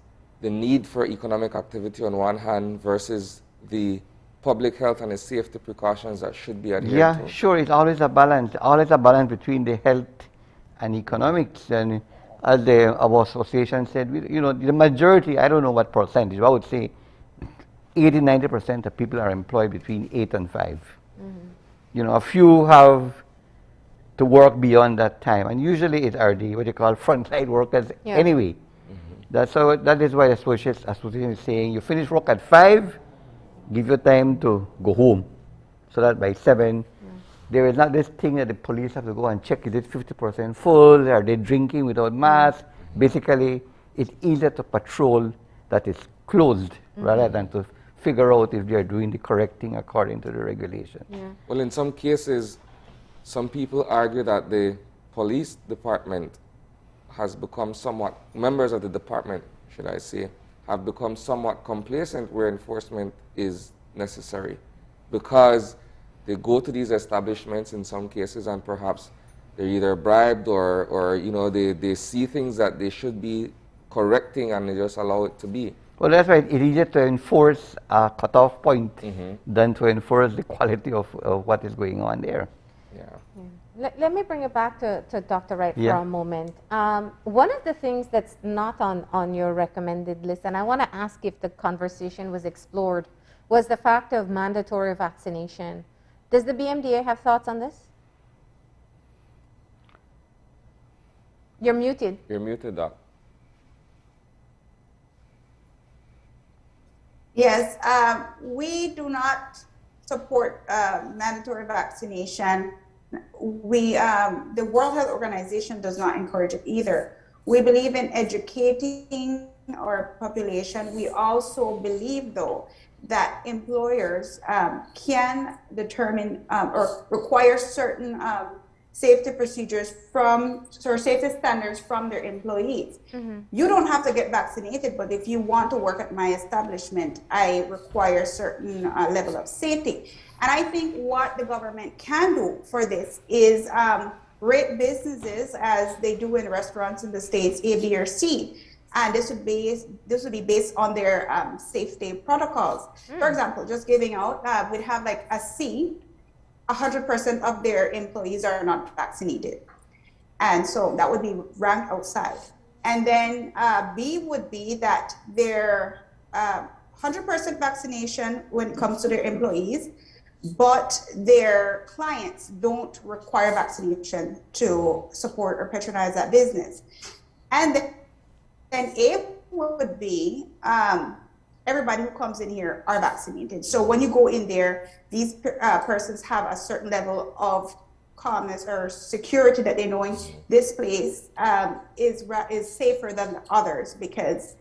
the need for economic activity on one hand versus the public health and the safety precautions that should be adhered to? Yeah, sure. It's always a balance between the health and economics. And as our association said, the majority, I don't know what percentage, I would say 80-90% of people are employed between 8 and 5. A few have to work beyond that time, and usually it are the what you call frontline workers anyway. That is why the association is saying you finish work at 5, give you time to go home, so that by 7 there is not this thing that the police have to go and check, is it 50% full, are they drinking without masks? Basically, it's easier to patrol that is closed rather than to figure out if they are doing the correct thing according to the regulation. Well, in some cases, some people argue that the police department has become somewhat, members of the department, should I say, have become somewhat complacent where enforcement is necessary, because they go to these establishments in some cases and perhaps they're either bribed or they see things that they should be correcting and they just allow it to be. Well, that's right. It's easier to enforce a cutoff point than to enforce the quality of what is going on there. Let me bring it back to Dr. Wright for a moment. One of the things that's not on your recommended list, and I want to ask if the conversation was explored, was the fact of mandatory vaccination. Does the BMDA have thoughts on this? You're muted. You're muted, Doc. Yes, we do not support mandatory vaccination. The World Health Organization does not encourage it either. We believe in educating our population. We also believe, though, that employers can determine or require certain safety procedures safety standards from their employees. You don't have to get vaccinated, but if you want to work at my establishment, I require certain level of safety. And I think what the government can do for this is rate businesses as they do in restaurants in the States, A, B, or C. And this would be based on their safety protocols. For example, just giving out, we'd have like a C, 100% of their employees are not vaccinated. And so that would be ranked outside. And then B would be that they're 100% vaccination when it comes to their employees, but their clients don't require vaccination to support or patronize that business. And then A would be everybody who comes in here are vaccinated. So when you go in there, these persons have a certain level of calmness or security that they knowing this place is safer than others, because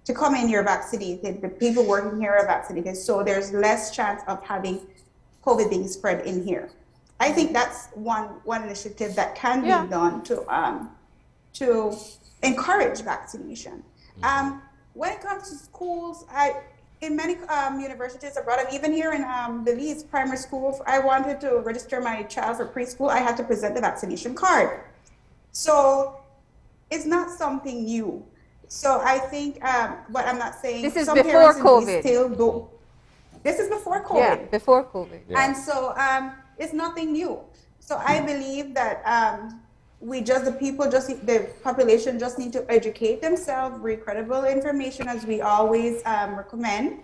to come in you're vaccinated, the people working here are vaccinated, so there's less chance of having COVID being spread in here. I think that's one initiative that can be done to encourage vaccination. When it comes to schools, in many universities abroad, and even here in Belize primary school, I wanted to register my child for preschool, I had to present the vaccination card. So it's not something new. So I think, but I'm not saying This is some before parents in Belize COVID. still do. This is before COVID. Yeah, before COVID. Yeah. And so it's nothing new. So I believe that the population just need to educate themselves, read credible information as we always recommend,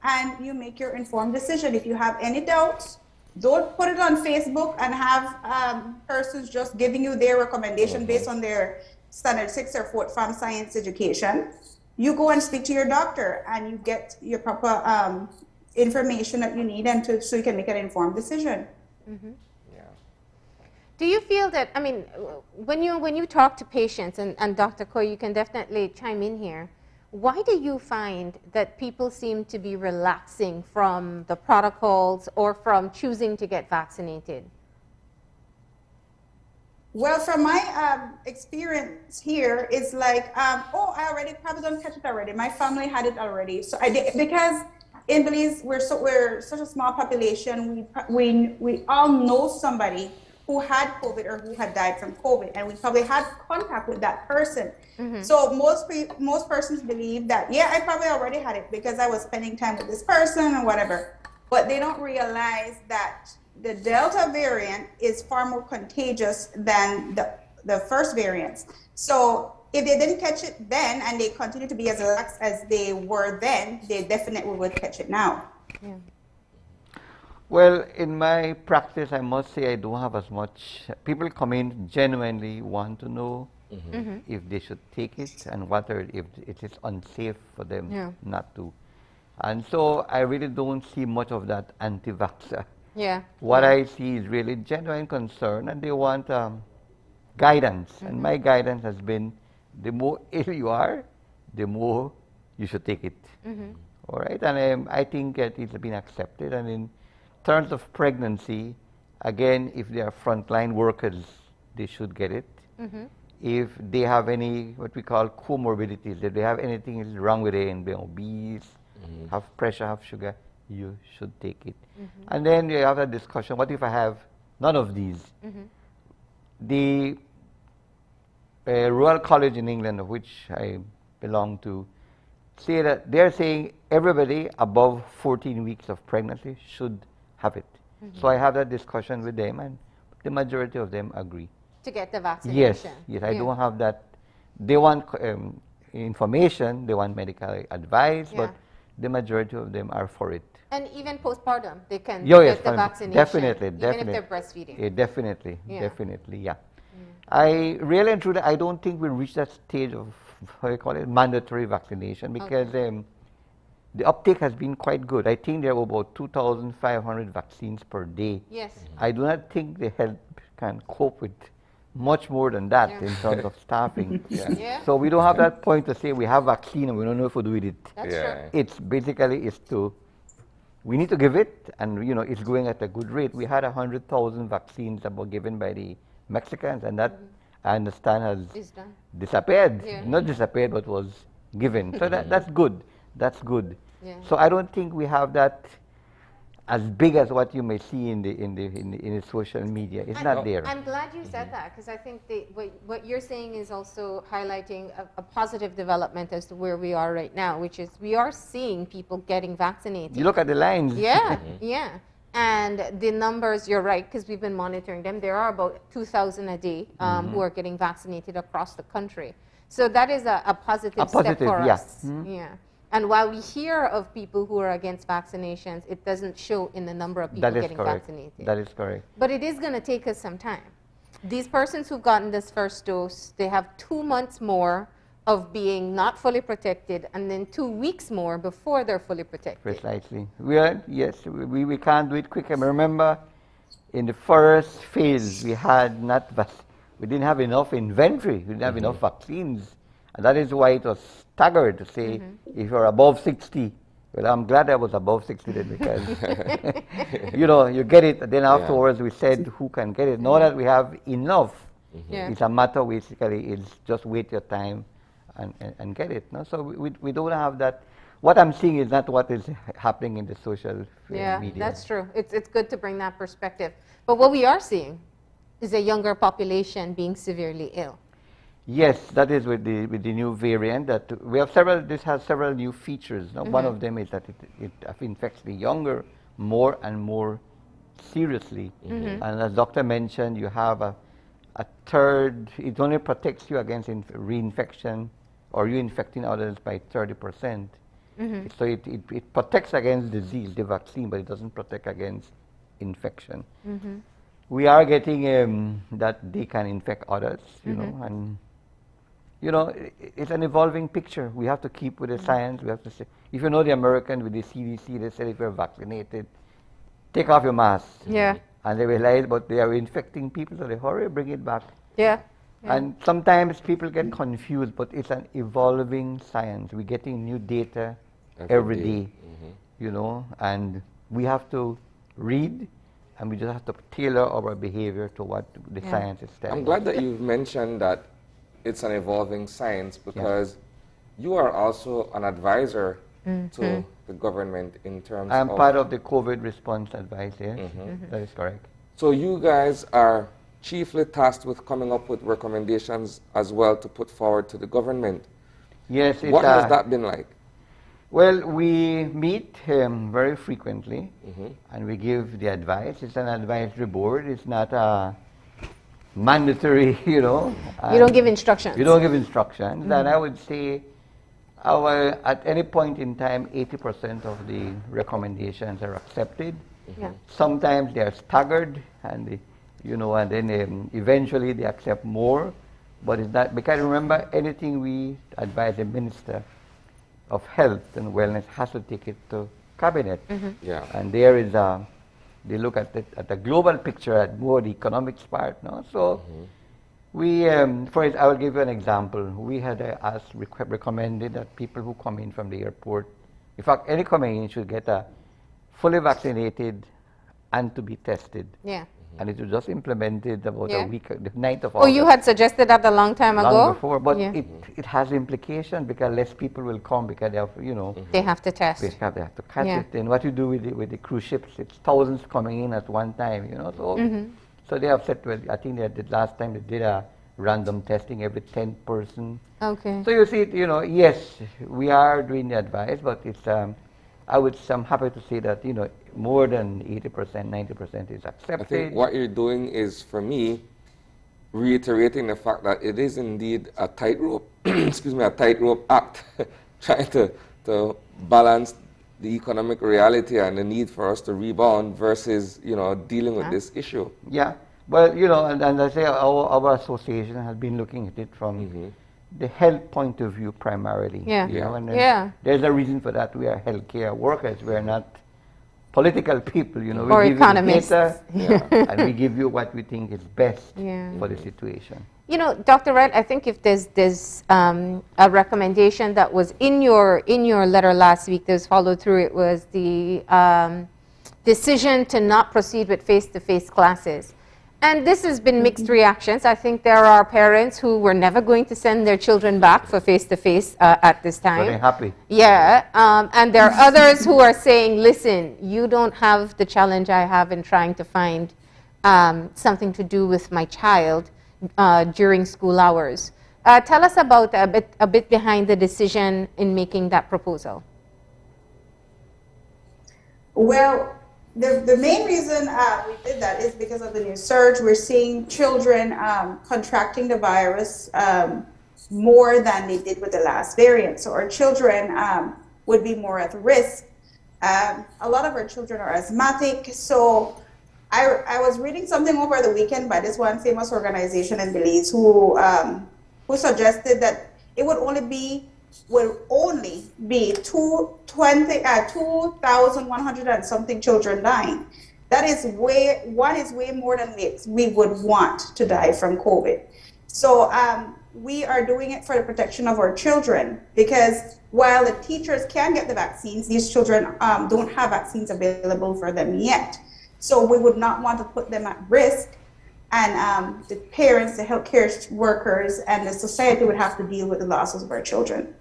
and you make your informed decision. If you have any doubts, don't put it on Facebook and have persons just giving you their recommendation based on their standard 6 or 4 farm science education. You go and speak to your doctor and you get your proper information that you need so you can make an informed decision. Mm-hmm. Do you feel that, I mean, when you talk to patients, and Dr. Koy, you can definitely chime in here, why do you find that people seem to be relaxing from the protocols or from choosing to get vaccinated? Well, from my experience here, it's like, oh, I already probably don't catch it already. My family had it already. So I did, because in Belize, we're such a small population, we all know somebody who had COVID or who had died from COVID, and we probably had contact with that person. Mm-hmm. So most persons believe that, yeah, I probably already had it because I was spending time with this person or whatever. But they don't realize that the Delta variant is far more contagious than the first variants. So if they didn't catch it then and they continue to be as relaxed as they were then, they definitely will catch it now. Yeah. Well, in my practice, I must say I don't have as much. People come in genuinely want to know if they should take it and whether if it is unsafe for them not to. And so I really don't see much of that anti-vaxxer. Yeah. What I see is really genuine concern, and they want guidance. And my guidance has been, the more ill you are, the more you should take it. All right? And I think that it's been accepted. And in terms of pregnancy, again, if they are frontline workers, they should get it. If they have any, what we call comorbidities, if they have anything wrong with it, and they're obese, have pressure, have sugar, you should take it. And then you have a discussion, what if I have none of these? The Royal College in England, of which I belong to, say that they're saying everybody above 14 weeks of pregnancy should have it. So I have that discussion with them, and the majority of them agree. To get the vaccination? Yes, I don't have that. They want information, they want medical advice, but the majority of them are for it. And even postpartum, they can get the vaccination, definitely. even if they're breastfeeding. Definitely, yeah. I really and truly, I don't think we'll reach that stage of, how you call it, mandatory vaccination, because the uptake has been quite good. I think there are about 2,500 vaccines per day. Yes. I do not think the health can cope with much more than that in terms of staffing. So we don't have that point to say we have vaccine and we don't know if we do with it. That's true. It's basically we need to give it, and you know it's going at a good rate. We had 100,000 vaccines that were given by the Mexicans, and that I understand has disappeared. Not disappeared, but was given. So that's good. That's good. So I don't think we have that as big as what you may see in the social media. It's not there. I'm glad you said that, because I think what you're saying is also highlighting a positive development as to where we are right now, which is we are seeing people getting vaccinated. You look at the lines. Yeah. And the numbers, you're right, because we've been monitoring them. There are about 2,000 a day who are getting vaccinated across the country. So that is a positive step for us. Yeah. And while we hear of people who are against vaccinations, it doesn't show in the number of people getting vaccinated. That is correct. But it is going to take us some time. These persons who've gotten this first dose, they have 2 months more of being not fully protected, and then 2 weeks more before they're fully protected. Precisely. We can't do it quick. I remember in the first phase, we didn't have enough inventory. We didn't have enough vaccines. And that is why it was staggered to say, if you're above 60, well, I'm glad I was above 60 then, because, you know, you get it. And then afterwards, we said, who can get it? Now that we have enough, it's a matter, basically, it's just wait your time and get it. No? So we don't have that. what I'm seeing is not what is happening in the social media. That's true. It's good to bring that perspective. But what we are seeing is a younger population being severely ill. Yes, that is with the new variant. That we have several. This has several new features. No? One of them is that it infects the younger more and more seriously. And as Doctor mentioned, you have a third. It only protects you against reinfection or you infecting others by 30%. So it protects against disease, the vaccine, but it doesn't protect against infection. We are getting that they can infect others, you know, and you know, it's an evolving picture. We have to keep with the science. We have to say, if you know the American with the CDC, they said if you're vaccinated, take off your mask. Yeah. And they realize, but they are infecting people, so they hurry, bring it back. Yeah. And sometimes people get confused, but it's an evolving science. We're getting new data every day, you know, and we have to read, and we just have to tailor our behavior to what the science is telling us. I'm glad that you've mentioned that it's an evolving science, because you are also an advisor to the government in terms I'm of... part of the COVID response advice, yes. That is correct. So you guys are chiefly tasked with coming up with recommendations as well to put forward to the government. Yes. What has that been like? Well, we meet very frequently, and we give the advice. It's an advisory board. It's not a mandatory, you know. You don't give instructions. You don't give instructions. And I would say at any point in time, 80% of the recommendations are accepted. Sometimes they are staggered, and you know, and then eventually they accept more. But it's not, because remember, anything we advise the Minister of Health and Wellness has to take it to Cabinet. And there is they look at the global picture, at more the economics part. No? So we, for it, I will give you an example. We had recommended that people who come in from the airport, in fact, any coming in should get a fully vaccinated and to be tested. And it was just implemented about a week, the 9th of August. Oh, you had suggested that a long time ago? Long before, but it has implications because less people will come because they have, you know. They have to test. They have to catch it. And what you do with the cruise ships, it's thousands coming in at one time, you know. So, so they have said, well, I think they did last time they did a random testing every 10 person. Okay. So you see, you know, yes, we are doing the advice, but it's, I'm happy to say that, you know, more than 80%, 90% is accepted. I think what you're doing is, for me, reiterating the fact that it is indeed a tightrope, excuse me, a tightrope act, trying to balance the economic reality and the need for us to rebound versus, you know, dealing with this issue. Yeah, well, you know, and I say our association has been looking at it from the health point of view primarily. You know, and there's a reason for that. We are healthcare workers. We are not political people, you know. Or we give economists. You data, and we give you what we think is best for the situation. You know, Dr. Wright, I think if there's a recommendation that was in your letter last week that was followed through, it was the decision to not proceed with face-to-face classes. And this has been mixed reactions. I think there are parents who were never going to send their children back for face-to-face at this time. Very happy. Yeah, and there are others who are saying, listen, you don't have the challenge I have in trying to find something to do with my child during school hours. Tell us about a bit behind the decision in making that proposal. Well, the main reason we did that is because of the new surge. We're seeing children contracting the virus more than they did with the last variant. So our children would be more at risk. A lot of our children are asthmatic. So I was reading something over the weekend by this one famous organization in Belize who suggested that it would only be 2,100 and something children dying. That is way more than we would want to die from COVID. So we are doing it for the protection of our children, because while the teachers can get the vaccines, these children don't have vaccines available for them yet. So we would not want to put them at risk, and the parents, the healthcare workers, and the society would have to deal with the losses of our children.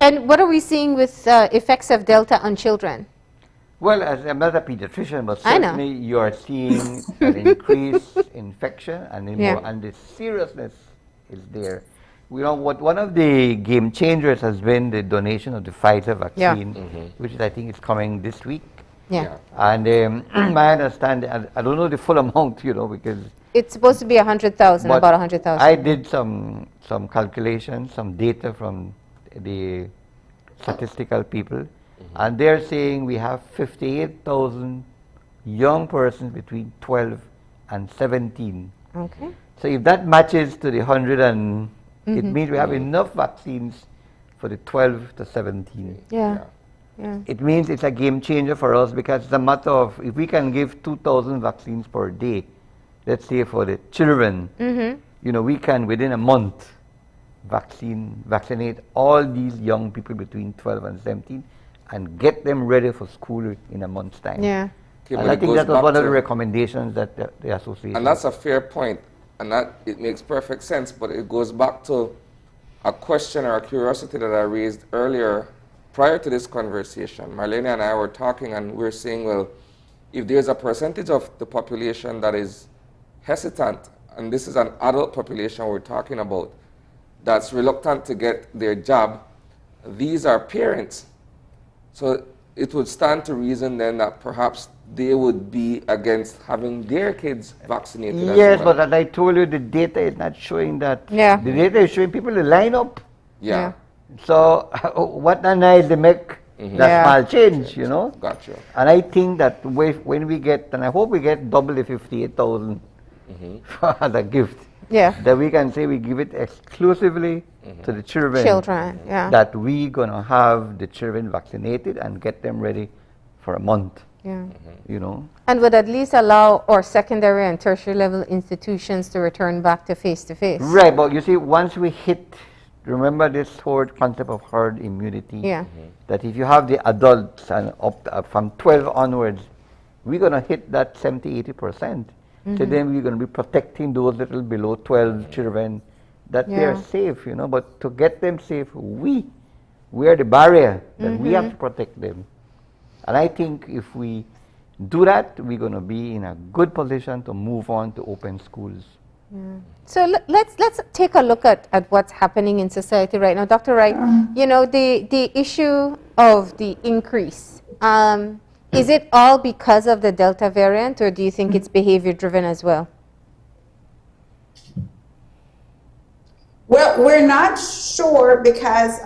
And what are we seeing with effects of Delta on children? Well, as I'm not a pediatrician, but I know. certainly you are seeing an increased infection and, Yeah. and the seriousness is there. You know, one of the game changers has been the donation of the Pfizer vaccine, which is, I think is coming this week. Yeah. And my understanding, I don't know the full amount, you know, because It's supposed to be 100,000, but about 100,000. I did some calculations, some data from the statistical people, and they're saying we have 58,000 young persons between 12 and 17. Okay. So if that matches to the 100 and it means we have enough vaccines for the 12 to 17. Yeah. Yeah. It means it's a game changer for us because it's a matter of if we can give 2,000 vaccines per day, let's say for the children, you know, we can within a month vaccinate all these young people between 12 and 17 and get them ready for school in a month's time. Yeah. Okay, And but I it think goes that was back one of to- the recommendations that the association. And that's a fair point, and that it makes perfect sense, but it goes back to a question or a curiosity that I raised earlier prior to this conversation. Marlene and I were talking and we were saying, well, if there's a percentage of the population that is hesitant, and this is an adult population we're talking about, that's reluctant to get their jab, these are parents. So it would stand to reason then that perhaps they would be against having their kids vaccinated as Yes, well. but as I told you, the data is not showing that. Yeah. The data is showing people to line up. Yeah. So what a nice they make that Yeah. small change, you know. Gotcha. And I think that when we get, and I hope we get double the 58,000 as a gift, Yeah. that we can say we give it exclusively to the children. Children, yeah. That we gonna have the children vaccinated and get them ready for a month. Yeah. You know. And would at least allow our secondary and tertiary level institutions to return back to face-to-face. Right, but you see, once we hit, remember this whole concept of herd immunity. Yeah. That if you have the adults and up from 12 onwards, we're going to hit that 70-80%. So then we're going to be protecting those little below 12 children that they're Yeah. safe, you know. But to get them safe, we are the barrier that we have to protect them. And I think if we do that, we're going to be in a good position to move on to open schools. So let's take a look at what's happening in society right now. Dr. Wright, you know, the issue of the increase, is it all because of the Delta variant, or do you think it's behavior driven as well? Well, we're not sure because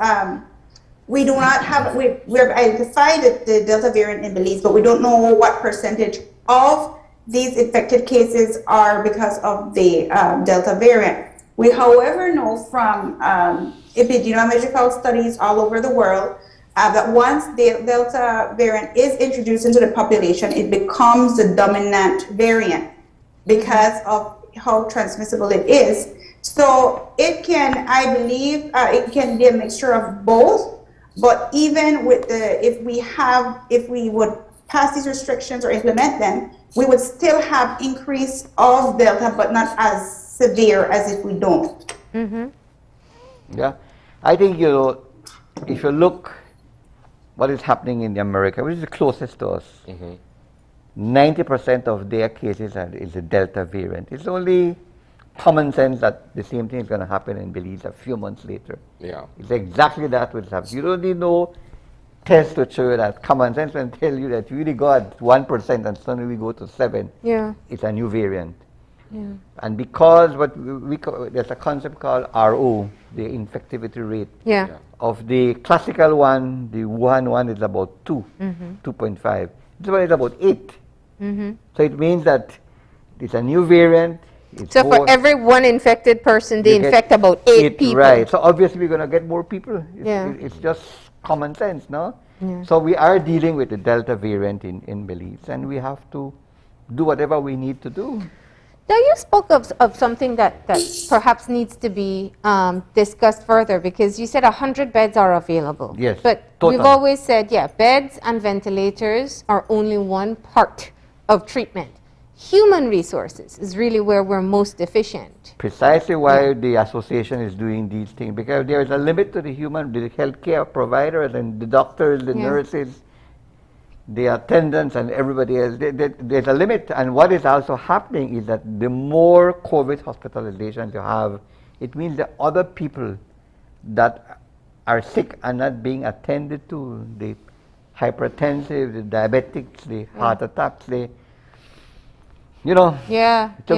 we do not have, we've identified the Delta variant in Belize, but we don't know what percentage of these infected cases are because of the Delta variant. We, however, know from epidemiological studies all over the world that once the Delta variant is introduced into the population, it becomes the dominant variant because of how transmissible it is. So it can, I believe, it can be a mixture of both. But even with the, if we would pass these restrictions or implement them, we would still have increase of Delta, but not as severe as if we don't. Yeah, I think, you know, if you look what is happening in America, which is the closest to us, 90% of their cases is the Delta variant. It's only common sense that the same thing is going to happen in Belize a few months later. Yeah. It's exactly that which happens. You don't need no test to show you that. Common sense can tell you that you really got 1% and suddenly we go to 7%. Yeah. It's a new variant. Yeah. And because what there's a concept called RO, the infectivity rate. Yeah. Of the classical one, the Wuhan one is about 2.5. This one is about 8. So it means that it's a new variant. It's So for every one infected person, they you get infect about 8 people. Right. So obviously we're going to get more people. Yeah. It's just common sense, no? Yeah. So we are dealing with the Delta variant in Belize, and we have to do whatever we need to do. Now you spoke of something that perhaps needs to be discussed further, because you said 100 beds are available. Yes, But total. we've always said, yeah, beds and ventilators are only one part of treatment. human resources is really where we're most deficient. Precisely why the association is doing these things, because there is a limit to the healthcare providers and the doctors, the nurses, the attendants, and everybody else. There's a limit, and what is also happening is that the more COVID hospitalizations you have, it means that other people that are sick and not being attended to, the hypertensive, the diabetics, the heart attacks, the so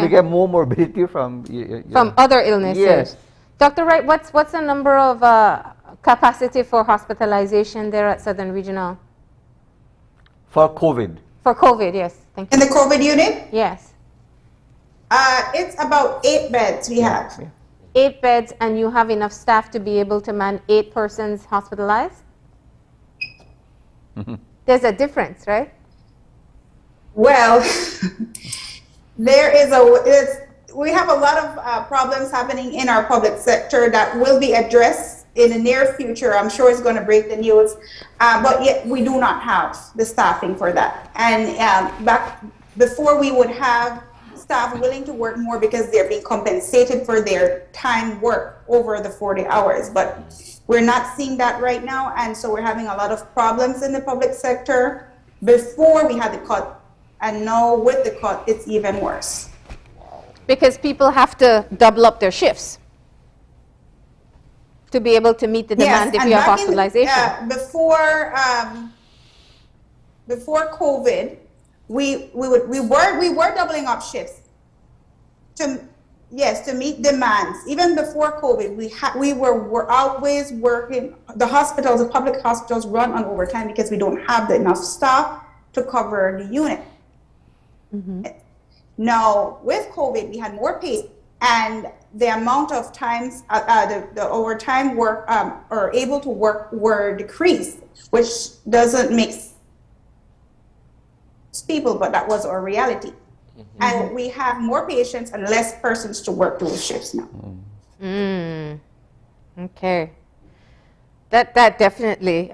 we get more morbidity from other illnesses. Yes. Dr. Wright, what's the number of capacity for hospitalization there at Southern Regional? For COVID? For COVID, yes. Thank you. In the COVID unit? Yes. It's about 8 beds we have. Yeah. 8 beds, and you have enough staff to be able to man 8 persons hospitalized? There's a difference, right? Well, we have a lot of problems happening in our public sector that will be addressed in the near future. I'm sure it's going to break the news, but yet we do not have the staffing for that. And back before, we would have staff willing to work more because they're being compensated for their time work over the 40 hours. But we're not seeing that right now, and so we're having a lot of problems in the public sector. Before we had the cut, and now with the cut, it's even worse. Because people have to double up their shifts to be able to meet the demand if you have hospitalization. Before COVID, we were doubling up shifts to meet demands. Even before COVID, we were always working. The public hospitals run on overtime because we don't have enough staff to cover the unit. Now, with COVID, we had more patients, and the amount of times the overtime work or able to work were decreased, which doesn't make sense to people, but that was our reality. And we have more patients and less persons to work those shifts now. Okay. That definitely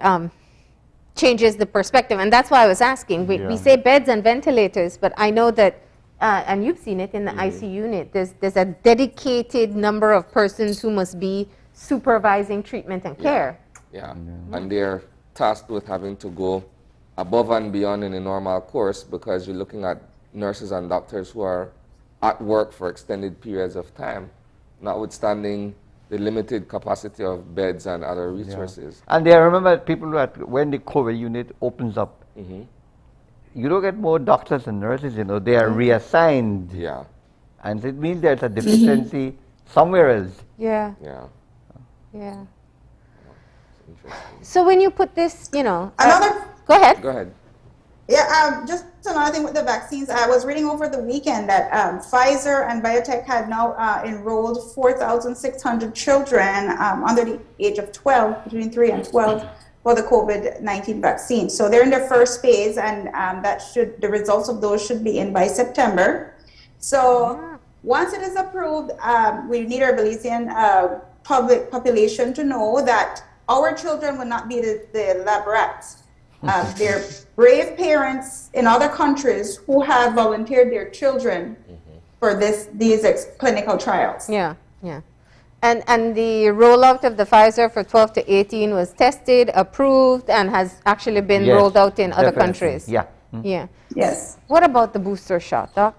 changes the perspective, and that's why I was asking. We say beds and ventilators, but I know that, and you've seen it in the ICU unit, there's a dedicated number of persons who must be supervising treatment and care. And they're tasked with having to go above and beyond in a normal course, because you're looking at nurses and doctors who are at work for extended periods of time, notwithstanding the limited capacity of beds and other resources. And I remember people when the COVID unit opens up, you don't get more doctors and nurses, they are reassigned. And it means there's a deficiency somewhere else. Yeah. So when you put this, go ahead. Go ahead. Just another thing with the vaccines. I was reading over the weekend that Pfizer and biotech had now enrolled 4,600 children under the age of 12, between 3 and 12, for the COVID-19 vaccine. So they're in their first phase, and the results of those should be in by September. So once it is approved, we need our Belizean public population to know that our children will not be the lab rats. They're brave parents in other countries who have volunteered their children for these clinical trials. And the rollout of the Pfizer for 12 to 18 was tested, approved, and has actually been rolled out in other countries. Yes. What about the booster shot, Doc?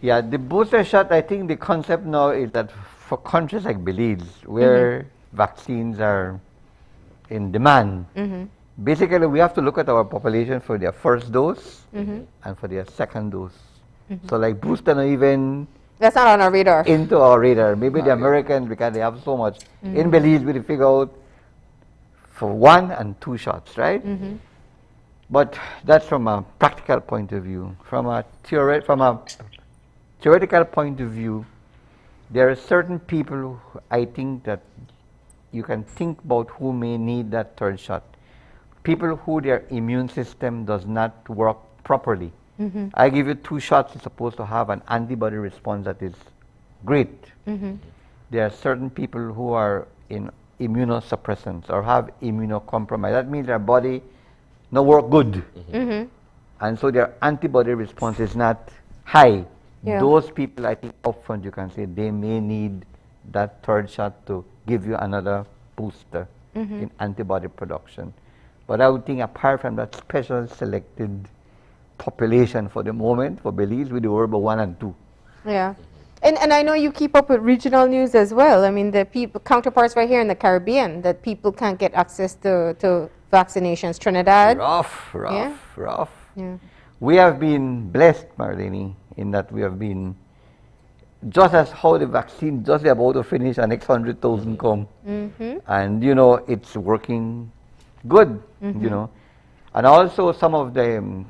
Yeah, the booster shot, I think the concept now is that for countries like Belize, where vaccines are in demand, basically we have to look at our population for their first dose and for their second dose. So like booster, not even... That's not on our radar. Into our radar. Maybe the Americans, because they have so much. In Belize, we figure out for 1 and 2 shots, right? But that's from a practical point of view. From a theoretical point of view, there are certain people who I think that you can think about who may need that third shot. People who their immune system does not work properly. I give you 2 shots, you're supposed to have an antibody response that is great. There are certain people who are in immunosuppressants or have immunocompromise. That means their body no work good. And so their antibody response is not high, Yeah. those people, I think upfront you can say they may need that third shot to give you another booster in antibody production. But I would think apart from that special selected population for the moment, for Belize, we do about 1 and 2. Yeah. And I know you keep up with regional news as well. I mean, the people, counterparts right here in the Caribbean, that people can't get access to vaccinations. Trinidad. Rough. Yeah. We have been blessed, Marlene, in that we have been, just as how the vaccine just about to finish, the next 100,000 come. And, you know, it's working good, you know. And also some of the,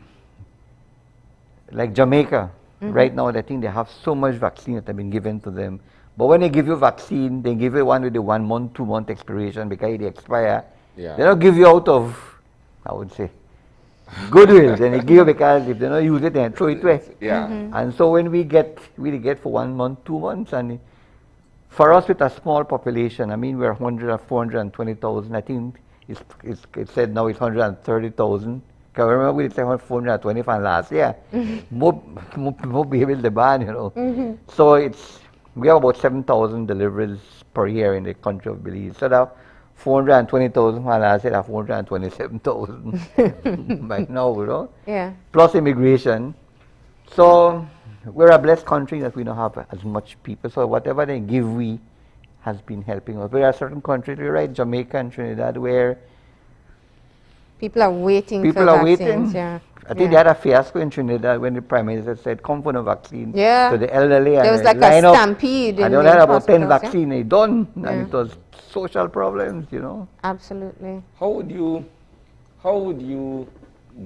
like Jamaica, right now, I think they have so much vaccine that have been given to them. But when they give you vaccine, they give you one with the 1 month, 2 month expiration because they expire. Yeah. They don't give you out of, I would say, goodwill. Then they give you because if they don't use it, they throw it away. Yeah. And so when we get for 1 month, 2 months, and for us with a small population, I mean, we're 420,000. I think it's said now it's 130,000. Because remember we said 425 last year. More people the ban, you know. So we have about 7,000 deliveries per year in the country of Belize. So that 420,000 last year, 427,000 by now, you know. Yeah. Plus immigration. So we're a blessed country that we don't have as much people. So whatever they give, we has been helping us. There are certain countries, you're right, Jamaica and Trinidad, where people are waiting people for are vaccines. waiting. Yeah. I think they had a fiasco in Trinidad when the Prime Minister said, come for no vaccine Yeah. to the elderly. There and was they like a line up, stampede in and they only the had about 10 hospitals, yeah? vaccines, they done. Yeah. And it was social problems, you know. Absolutely. How would you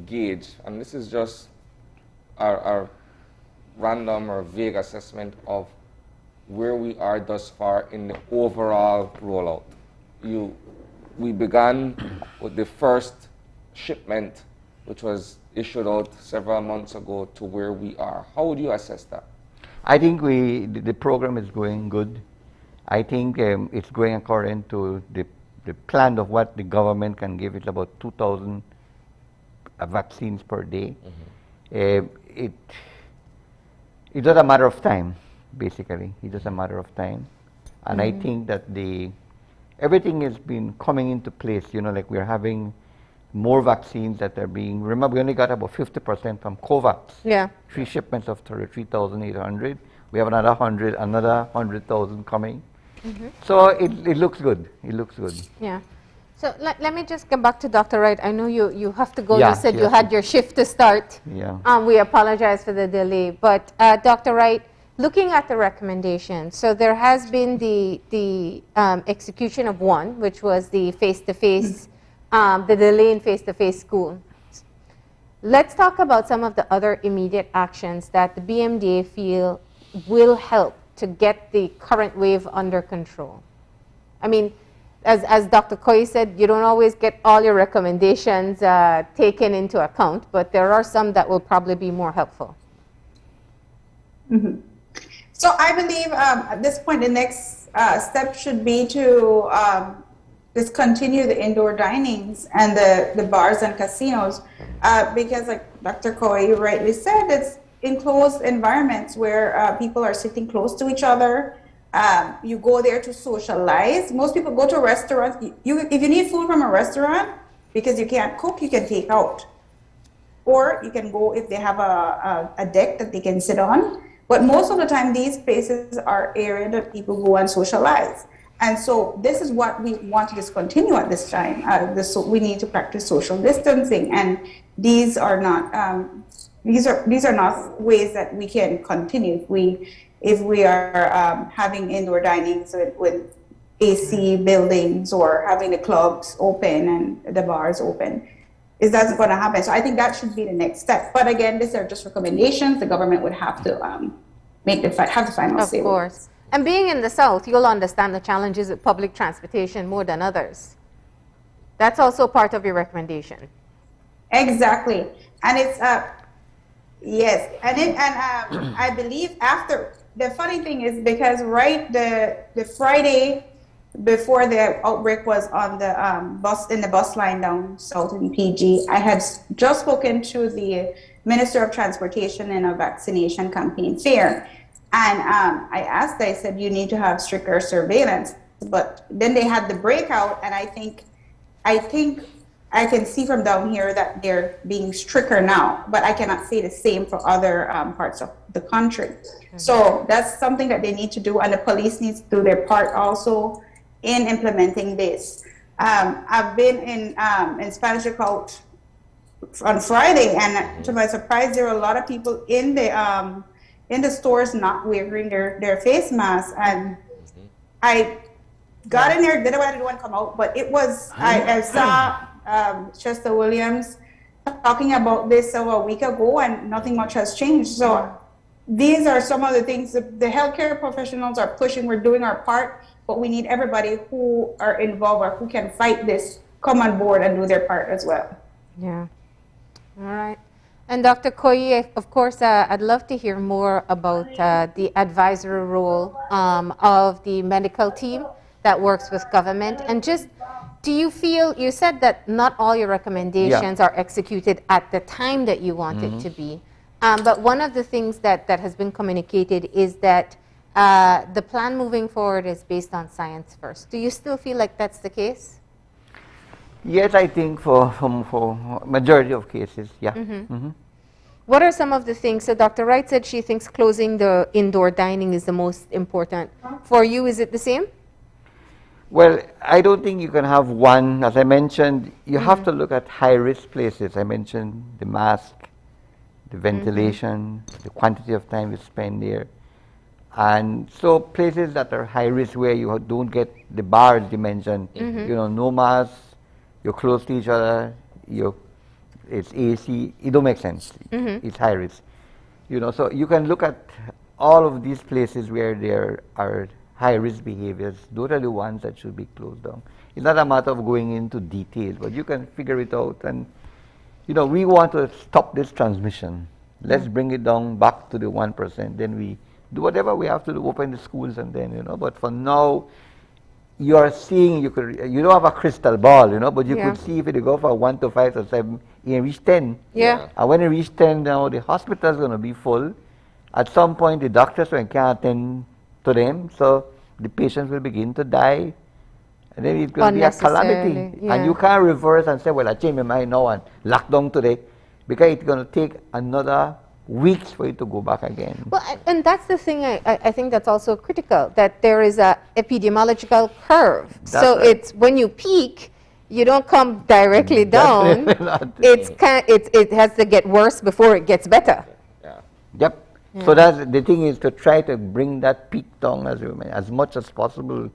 gauge, and this is just our random or vague assessment of where we are thus far in the overall rollout? We began with the first shipment, which was issued out several months ago, to where we are. How would you assess that? I think the program is going good. I think it's going according to the plan of what the government can give. It's about 2,000 vaccines per day. It's just a matter of time, basically. It's just a matter of time. And I think that everything has been coming into place. You know, like we're having more vaccines that are being, remember we only got about 50% from COVAX. Yeah. 3 shipments of 33,800. We have another 100,000 coming. So it looks good. It looks good. Yeah. So let me just get back to Dr. Wright. I know you have to go. Yeah, You said you yes. had your shift to start. Yeah. We apologize for the delay. But Dr. Wright, looking at the recommendations, so there has been the execution of one, which was the face-to-face, the delay in face-to-face school. Let's talk about some of the other immediate actions that the BMDA feel will help to get the current wave under control. I mean, as Dr. Koyi said, you don't always get all your recommendations taken into account, but there are some that will probably be more helpful. So I believe at this point, the next step should be to discontinue the indoor dinings and the bars and casinos because, like Dr. Koyi rightly said, it's enclosed environments where people are sitting close to each other. You go there to socialize. Most people go to restaurants. If you need food from a restaurant because you can't cook, you can take out. Or you can go if they have a deck that they can sit on. But most of the time, these places are areas that people go and socialize. And so this is what we want to discontinue at this time. We need to practice social distancing, and these are not these are not ways that we can continue if we are having indoor dining with AC buildings or having the clubs open and the bars open. That's going to happen. So I think that should be the next step. But again, these are just recommendations. The government would have to have the final say. Of course. And being in the South, you'll understand the challenges with public transportation more than others. That's also part of your recommendation. Exactly. And it's, yes. And I believe after, the funny thing is because the Friday before the outbreak was on the bus line down south in PG, I had just spoken to the Minister of Transportation in a vaccination campaign fair. And I asked, I said, you need to have stricter surveillance. But then they had the breakout, and I think I can see from down here that they're being stricter now, but I cannot say the same for other parts of the country. So that's something that they need to do, and the police needs to do their part also in implementing this. I've been in Spanish Lookout on Friday, and to my surprise, there are a lot of people in the stores not wearing their face masks, and I got in there, didn't want to come out, but it was, I saw Chester Williams talking about this a week ago, and nothing much has changed. So these are some of the things the healthcare professionals are pushing. We're doing our part, but we need everybody who are involved or who can fight this come on board and do their part as well. Yeah. All right. And Dr. Koyi, of course, I'd love to hear more about the advisory role of the medical team that works with government. And just, do you feel, you said that not all your recommendations are executed at the time that you want it to be. But one of the things that has been communicated is that the plan moving forward is based on science first. Do you still feel like that's the case? Yes, I think for majority of cases, yeah. What are some of the things? So Dr. Wright said she thinks closing the indoor dining is the most important. For you, is it the same? Well, I don't think you can have one. As I mentioned, you have to look at high-risk places. I mentioned the mask, the ventilation, the quantity of time you spend there. And so places that are high-risk where you don't get the bars you mentioned, you know, no mask, you're close to each other, it's AC, it don't make sense. It's high risk. You know, so you can look at all of these places where there are high-risk behaviors. Those are the ones that should be closed down. It's not a matter of going into details, but you can figure it out. And, you know, we want to stop this transmission. Let's bring it down back to the 1%. Then we do whatever we have to do, open the schools, and then, you know. But for now, you are seeing, you don't have a crystal ball, you know, but you could see if it go from 1 to 5 to 7, you reach 10. And when you reach 10, now the hospital is going to be full. At some point, the doctors can't attend to them, so the patients will begin to die, and then it's going to be a calamity. And you can't reverse and say, well, I changed my mind now and lock down today, because it's going to take another weeks for it to go back again. Well, and that's the thing I think that's also critical, that there is a epidemiological curve. So it's when you peak, you don't come directly down. It has to get worse before it gets better. Yep. So that's the thing, is to try to bring that peak down as much as possible,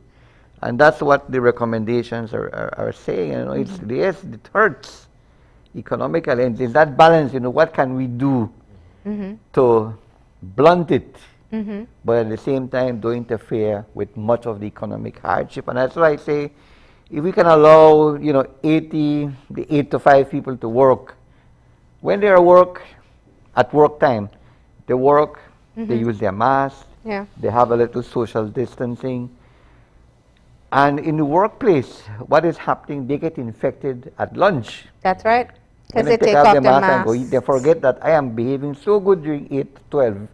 and that's what the recommendations are saying. You know, yes, it hurts economically, and it's that balance. You know, what can we do to blunt it, but at the same time don't interfere with much of the economic hardship? And that's why I say, if we can allow, you know, the 8 to 5 people to work, when they are at work time, they work, they use their mask, they have a little social distancing. And in the workplace, what is happening, they get infected at lunch. That's right. Because they take off their mask and go eat, they forget that I am behaving so good during 8 to 12.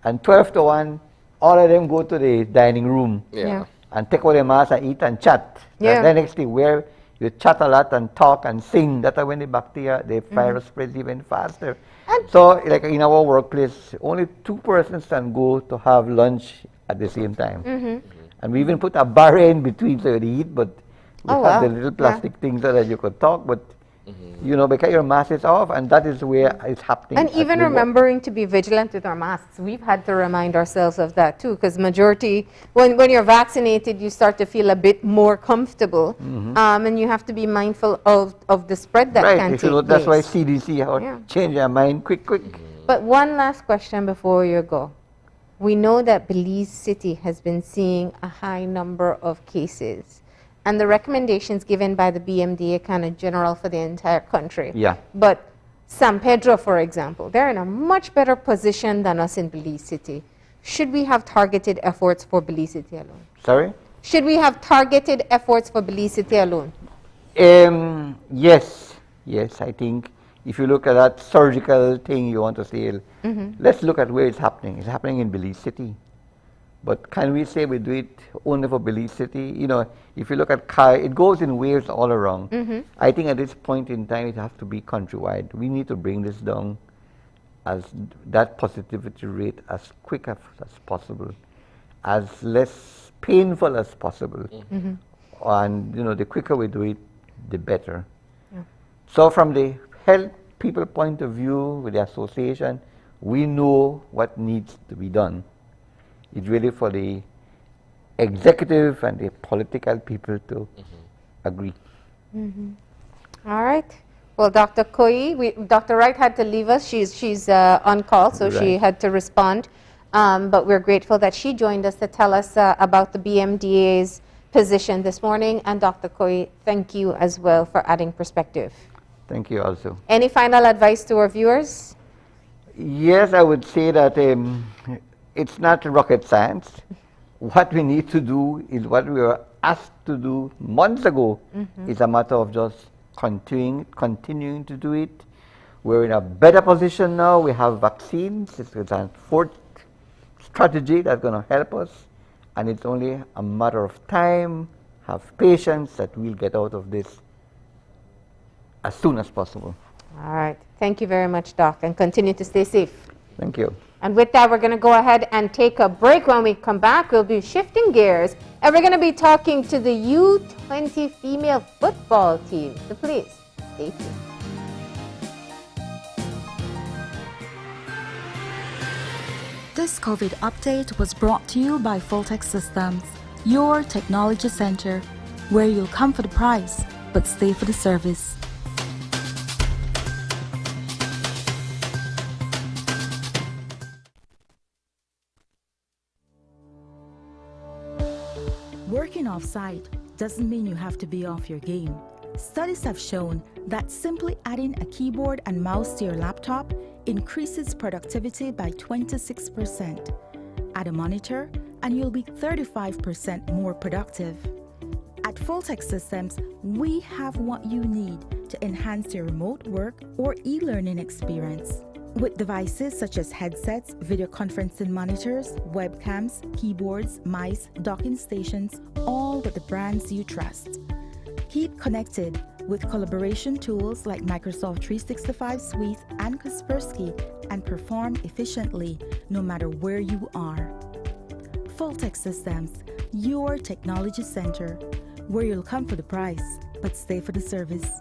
And 12 to 1, all of them go to the dining room and take off their mask and eat and chat. And the next thing, where you chat a lot and talk and sing, that's when the bacteria, the virus spreads even faster. So, like in our workplace, only 2 persons can go to have lunch at the same time. And we even put a barrier in between so you eat, but we have the little plastic things so that you could talk, but you know, because your mask is off, and that is where it's happening. And even remembering to be vigilant with our masks, we've had to remind ourselves of that too, because majority, when you're vaccinated, you start to feel a bit more comfortable, and you have to be mindful of the spread that can take place. That's why CDC change their mind quick. But one last question before you go. We know that Belize City has been seeing a high number of cases, and the recommendations given by the BMDA kind of general for the entire country. But San Pedro, for example, they're in a much better position than us in Belize City. Should we have targeted efforts for Belize City alone? Sorry? Should we have targeted efforts for Belize City alone? Yes, I think if you look at that surgical thing you want to say, let's look at where it's happening. It's happening in Belize City. But can we say we do it only for Belize City? You know, if you look at it goes in waves all around. I think at this point in time, it has to be countrywide. We need to bring this down as that positivity rate as quick as possible, as less painful as possible. And, you know, the quicker we do it, the better. So from the health people point of view, with the association, we know what needs to be done. It's really for the executive and the political people to agree. All right. Well, Dr. Koi, Dr. Wright had to leave us. She's on call, so she had to respond. But we're grateful that she joined us to tell us about the BMDA's position this morning. And Dr. Koi, thank you as well for adding perspective. Thank you also. Any final advice to our viewers? Yes, I would say that it's not rocket science. What we need to do is what we were asked to do months ago. It's a matter of just continuing to do it. We're in a better position now. We have vaccines. It's a fourth strategy that's going to help us. And it's only a matter of time. Have patience that we'll get out of this as soon as possible. All right. Thank you very much, Doc, and continue to stay safe. Thank you. And with that, we're going to go ahead and take a break. When we come back, we'll be shifting gears, and we're going to be talking to the U20 female football team. So please, stay tuned. This COVID update was brought to you by Fulltech Systems, your technology center, where you'll come for the price, but stay for the service. Working off-site doesn't mean you have to be off your game. Studies have shown that simply adding a keyboard and mouse to your laptop increases productivity by 26%. Add a monitor and you'll be 35% more productive. At Fulltech Systems, we have what you need to enhance your remote work or e-learning experience. With devices such as headsets, video conferencing monitors, webcams, keyboards, mice, docking stations, all with the brands you trust. Keep connected with collaboration tools like Microsoft 365 Suite and Kaspersky and perform efficiently no matter where you are. Fulltech Systems, your technology center, where you'll come for the price, but stay for the service.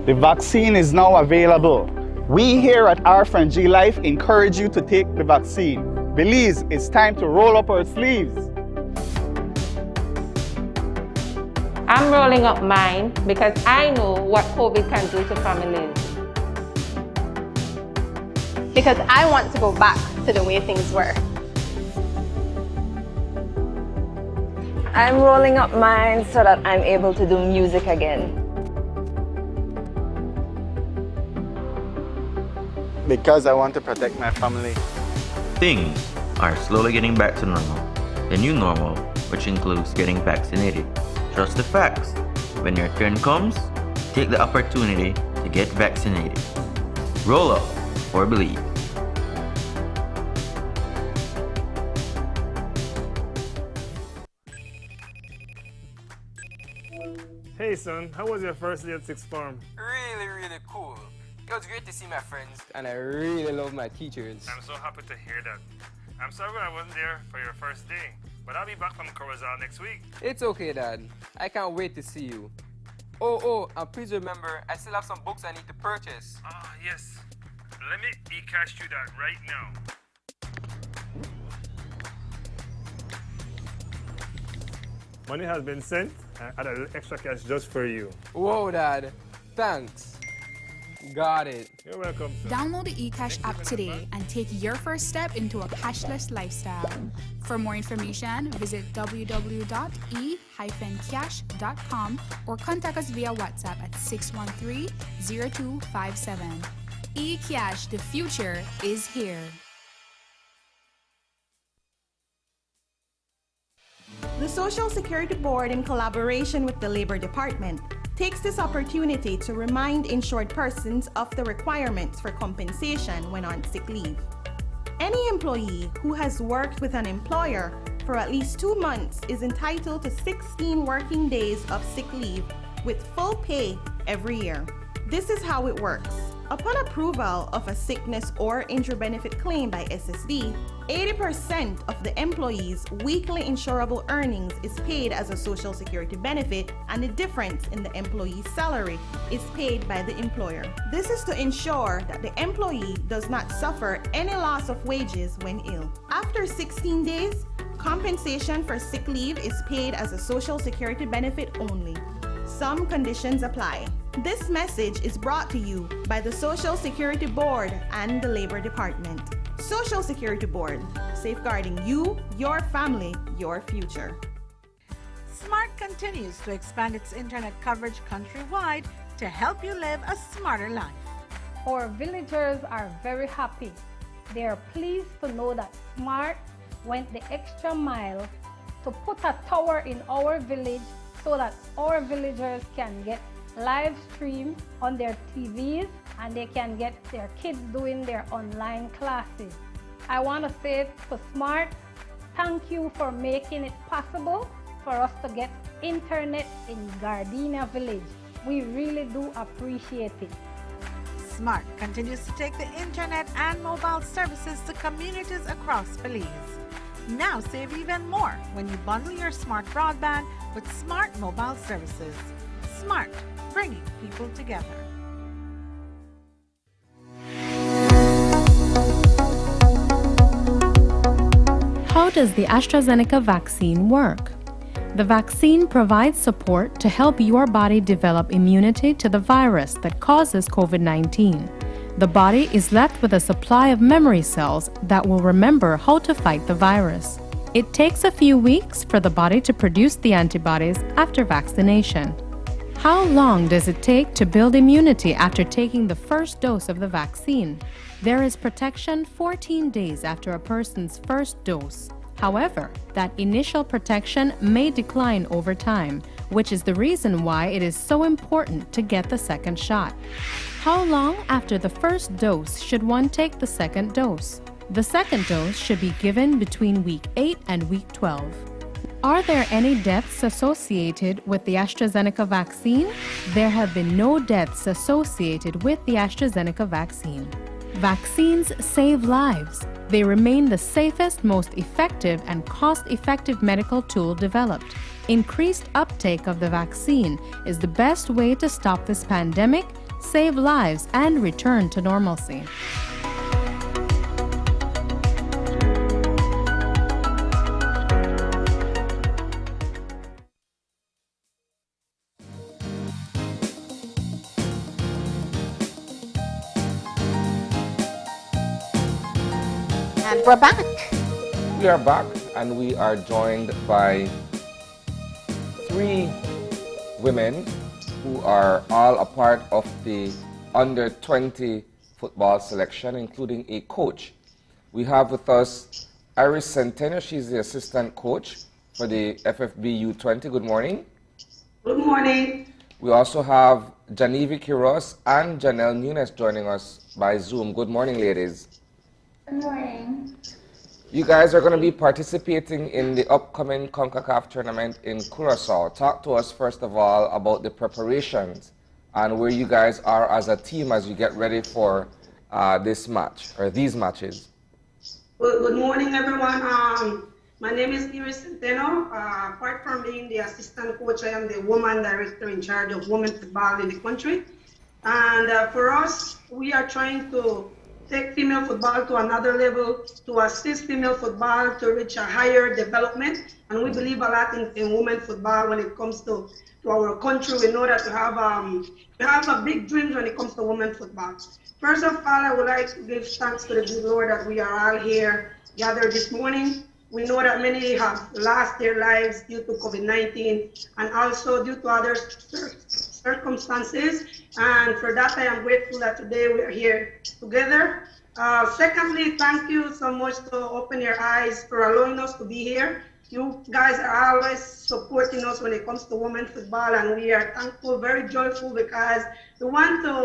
The vaccine is now available. We here at R&G Life encourage you to take the vaccine. Belize, it's time to roll up our sleeves. I'm rolling up mine because I know what COVID can do to families. Because I want to go back to the way things were. I'm rolling up mine so that I'm able to do music again. Because I want to protect my family. Things are slowly getting back to normal. The new normal, which includes getting vaccinated. Trust the facts. When your turn comes, take the opportunity to get vaccinated. Roll up or believe. Hey son, how was your first day at sixth form? Really cool. It was great to see my friends, and I really love my teachers. I'm so happy to hear that. I'm sorry I wasn't there for your first day, but I'll be back from Corozal next week. It's okay, Dad. I can't wait to see you. Oh, and please remember, I still have some books I need to purchase. Ah, yes. Let me e-cash you that right now. Money has been sent. I add a little extra cash just for you. Whoa, Dad. Thanks. Got it. You're welcome, sir. Download the eCash app today and take your first step into a cashless lifestyle. For more information, visit www.e-cash.com or contact us via WhatsApp at 613-0257. E-Cash, the future is here. The Social Security Board, in collaboration with the Labor Department, takes this opportunity to remind insured persons of the requirements for compensation when on sick leave. Any employee who has worked with an employer for at least 2 months is entitled to 16 working days of sick leave with full pay every year. This is how it works. Upon approval of a sickness or injury benefit claim by SSB, 80% of the employee's weekly insurable earnings is paid as a Social Security benefit, and the difference in the employee's salary is paid by the employer. This is to ensure that the employee does not suffer any loss of wages when ill. After 16 days, compensation for sick leave is paid as a Social Security benefit only. Some conditions apply. This message is brought to you by the Social Security Board and the Labor Department. Social Security Board, safeguarding you, your family, your future. Smart continues to expand its internet coverage countrywide to help you live a smarter life. Our villagers are very happy. They are pleased to know that Smart went the extra mile to put a tower in our village so that our villagers can get live stream on their TVs and they can get their kids doing their online classes. I want to say to Smart, thank you for making it possible for us to get internet in Gardenia Village. We really do appreciate it. Smart continues to take the internet and mobile services to communities across Belize. Now save even more when you bundle your Smart broadband with Smart mobile services. Smart, bringing people together. How does the AstraZeneca vaccine work? The vaccine provides support to help your body develop immunity to the virus that causes COVID-19. The body is left with a supply of memory cells that will remember how to fight the virus. It takes a few weeks for the body to produce the antibodies after vaccination. How long does it take to build immunity after taking the first dose of the vaccine? There is protection 14 days after a person's first dose. However, that initial protection may decline over time, which is the reason why it is so important to get the second shot. How long after the first dose should one take the second dose? The second dose should be given between week 8 and week 12. Are there any deaths associated with the AstraZeneca vaccine? There have been no deaths associated with the AstraZeneca vaccine. Vaccines save lives. They remain the safest, most effective, and cost-effective medical tool developed. Increased uptake of the vaccine is the best way to stop this pandemic, save lives, and return to normalcy. And we're back. We are back, and we are joined by 3 women who are all a part of the under 20 football selection, including a coach. We have with us Iris Centeno. She's the assistant coach for the FFB U20. Good morning. Good morning. We also have Janivi Quiros and Janelle Nunes joining us by Zoom. Good morning, ladies. Good morning. You guys are going to be participating in the upcoming CONCACAF tournament in Curaçao. Talk to us, first of all, about the preparations and where you guys are as a team as you get ready for this match, or these matches. Good morning, everyone. My name is Iris Centeno. Apart from being the assistant coach, I am the woman director in charge of women football in the country. And for us, we are trying to take female football to another level, to assist female football to reach a higher development. And we believe a lot in women football when it comes to our country. We know that we have a big dreams when it comes to women football. First of all, I would like to give thanks to the good Lord that we are all here gathered this morning. We know that many have lost their lives due to COVID-19 and also due to other circumstances. And for that, I am grateful that today we are here together. Secondly, thank you so much to open your eyes for allowing us to be here. You guys are always supporting us when it comes to women football, and we are thankful, very joyful, because we want to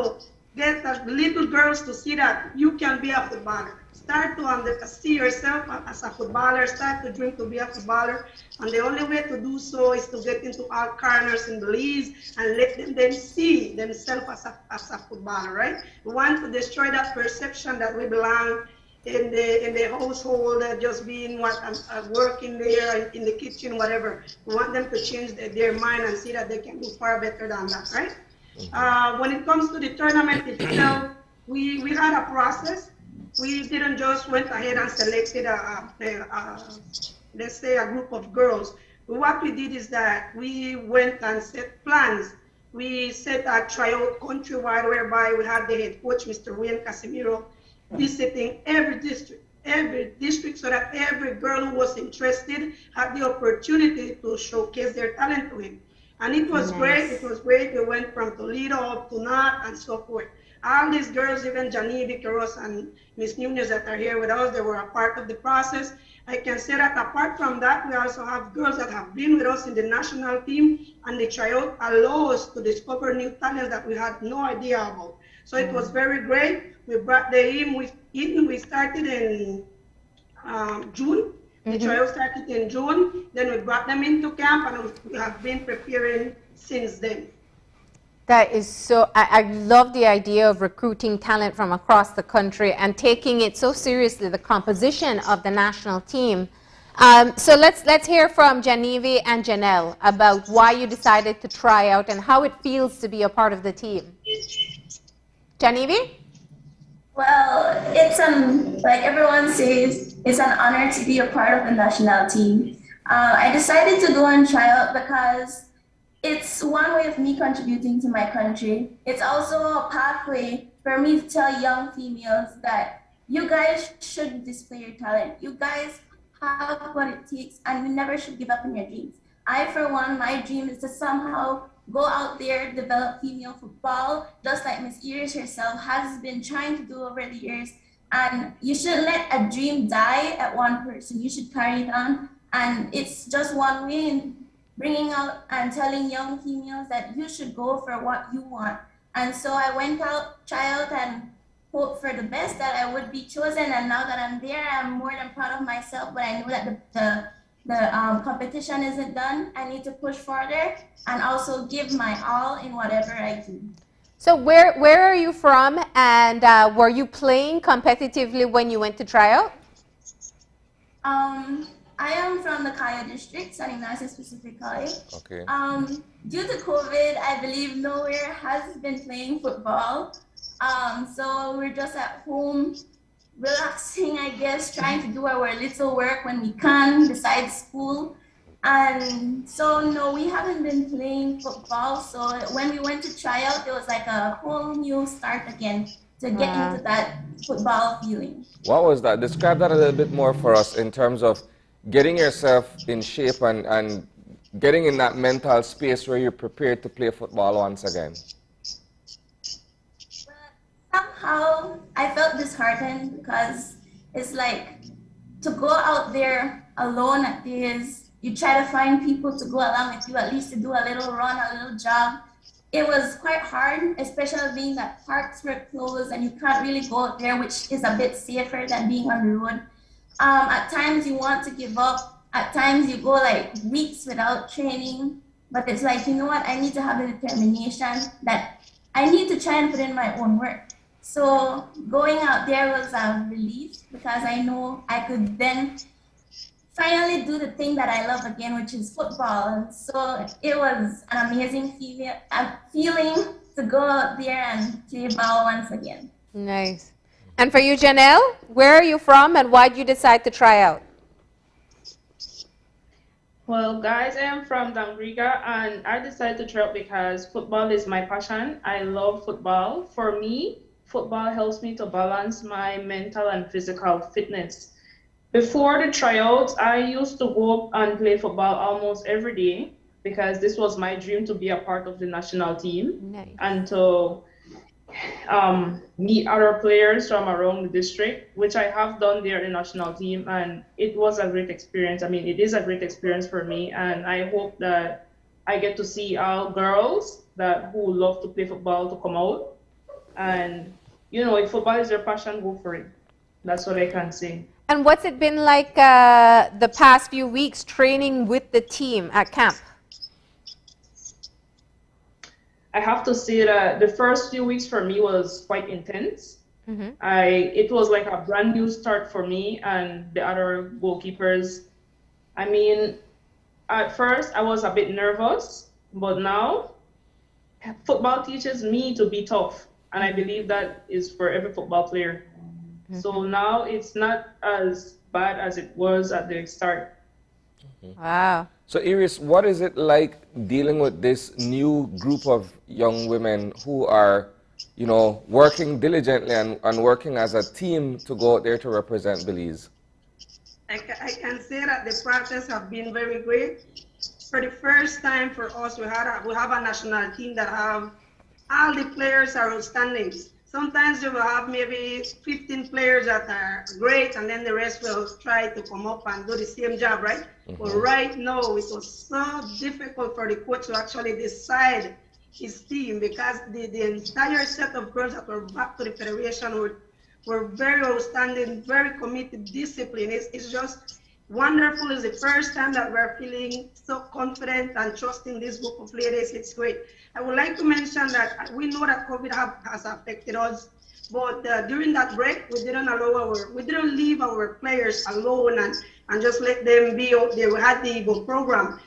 get the little girls to see that you can be a footballer. Start to see yourself as a footballer, start to dream to be a footballer. And the only way to do so is to get into all corners in Belize and let them then see themselves as a footballer, right? We want to destroy that perception that we belong in the household, just being working there in the kitchen, whatever. We want them to change their mind and see that they can do far better than that, right? When it comes to the tournament itself, we had a process. We didn't just went ahead and selected let's say a group of girls. What we did is that we went and set plans. We set a tryout countrywide whereby we had the head coach, Mr. Wayne Casimiro, visiting every district so that every girl who was interested had the opportunity to showcase their talent to him. And it was great, it was great. We went from Toledo up to North and so forth. All these girls, even Janivi, Keros, and Miss Nunez that are here with us, they were a part of the process. I can say that apart from that, we also have girls that have been with us in the national team, and the tryout allow us to discover new talents that we had no idea about. So it was very great. We brought them in. We started in June. The trial started in June. Then we brought them into camp, and we have been preparing since then. That is so, I love the idea of recruiting talent from across the country and taking it so seriously, the composition of the national team. So let's hear from Genevieve and Janelle about why you decided to try out and how it feels to be a part of the team. Genevieve? Well, it's like everyone says, it's an honor to be a part of the national team. I decided to go and try out because it's one way of me contributing to my country. It's also a pathway for me to tell young females that you guys should display your talent. You guys have what it takes, and you never should give up on your dreams. I, for one, my dream is to somehow go out there, develop female football, just like Miss Iris herself has been trying to do over the years. And you shouldn't let a dream die at one person. You should carry it on. And it's just one way in bringing out and telling young females that you should go for what you want. And so I went out, try out, and hope for the best that I would be chosen. And now that I'm there, I'm more than proud of myself. But I know that the competition isn't done. I need to push further and also give my all in whatever I do. So where are you from, and were you playing competitively when you went to try out? I am from the Kaya district, San Ignacio specifically. Okay. Due to COVID, I believe nowhere has been playing football. So we're just at home, relaxing, I guess, trying to do our little work when we can, besides school. And so, no, we haven't been playing football. So when we went to try out, it was like a whole new start again to get into that football feeling. What was that? Describe that a little bit more for us in terms of getting yourself in shape and getting in that mental space where you're prepared to play football once again. Somehow I felt disheartened because it's like to go out there alone at this, you try to find people to go along with you, at least to do a little run, a little jog. It was quite hard, especially being that parks were closed and you can't really go out there, which is a bit safer than being on the road. At times you want to give up. At times you go like weeks without training, but it's like, you know what, I need to have the determination that I need to try and put in my own work. So going out there was a relief because I know I could then finally do the thing that I love again, which is football. And so it was an amazing feeling to go out there and play ball once again. Nice. And for you, Janelle, where are you from and why did you decide to try out? Well, guys, I am from Dambriga and I decided to try out because football is my passion. I love football. For me, football helps me to balance my mental and physical fitness. Before the tryouts, I used to go up and play football almost every day. because this was my dream to be a part of the national team. Nice. And to meet other players from around the district, which I have done there in the national team, and it was a great experience. I mean, it is a great experience for me, and I hope that I get to see all girls who love to play football to come out. And, you know, if football is your passion, go for it. That's what I can say. And what's it been like the past few weeks training with the team at camp? I have to say that the first few weeks for me was quite intense. Mm-hmm. It was like a brand new start for me and the other goalkeepers. I mean, at first I was a bit nervous, but now football teaches me to be tough. And I believe that is for every football player. Mm-hmm. So now it's not as bad as it was at the start. Mm-hmm. Wow. So Iris, what is it like dealing with this new group of young women who are, you know, working diligently and working as a team to go out there to represent Belize? I can say that the practice have been very great. For the first time for us, we have a national team that have all the players are outstanding. Sometimes you will have maybe 15 players that are great, and then the rest will try to come up and do the same job, right? Mm-hmm. But right now, it was so difficult for the coach to actually decide his team, because the entire set of girls that were back to the federation were very outstanding, very committed, disciplined. It's just wonderful. It's the first time that we're feeling so confident and trusting this group of ladies. It's great. I would like to mention that we know that COVID has affected us, but during that break, we didn't leave our players alone and just let them be out there. We had the EVO program.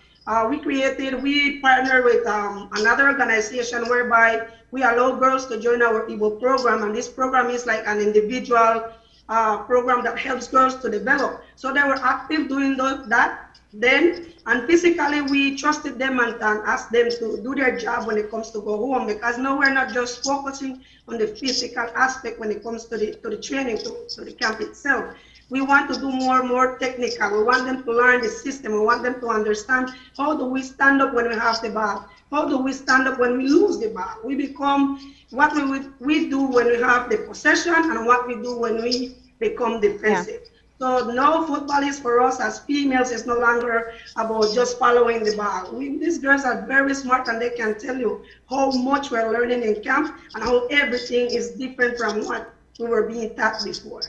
We partnered with another organization whereby we allow girls to join our EVO program, and this program is like an individual program that helps girls to develop. So they were active doing that then, and physically we trusted them and asked them to do their job when it comes to go home, because now we're not just focusing on the physical aspect when it comes to the training, to the camp itself. We want to do more technical. We want them to learn the system. We want them to understand, how do we stand up when we have the ball? How do we stand up when we lose the ball? We become what we do when we have the possession and what we do when we become defensive. Yeah. So now football is for us as females, it's no longer about just following the ball. These girls are very smart, and they can tell you how much we're learning in camp and how everything is different from what we were being taught before.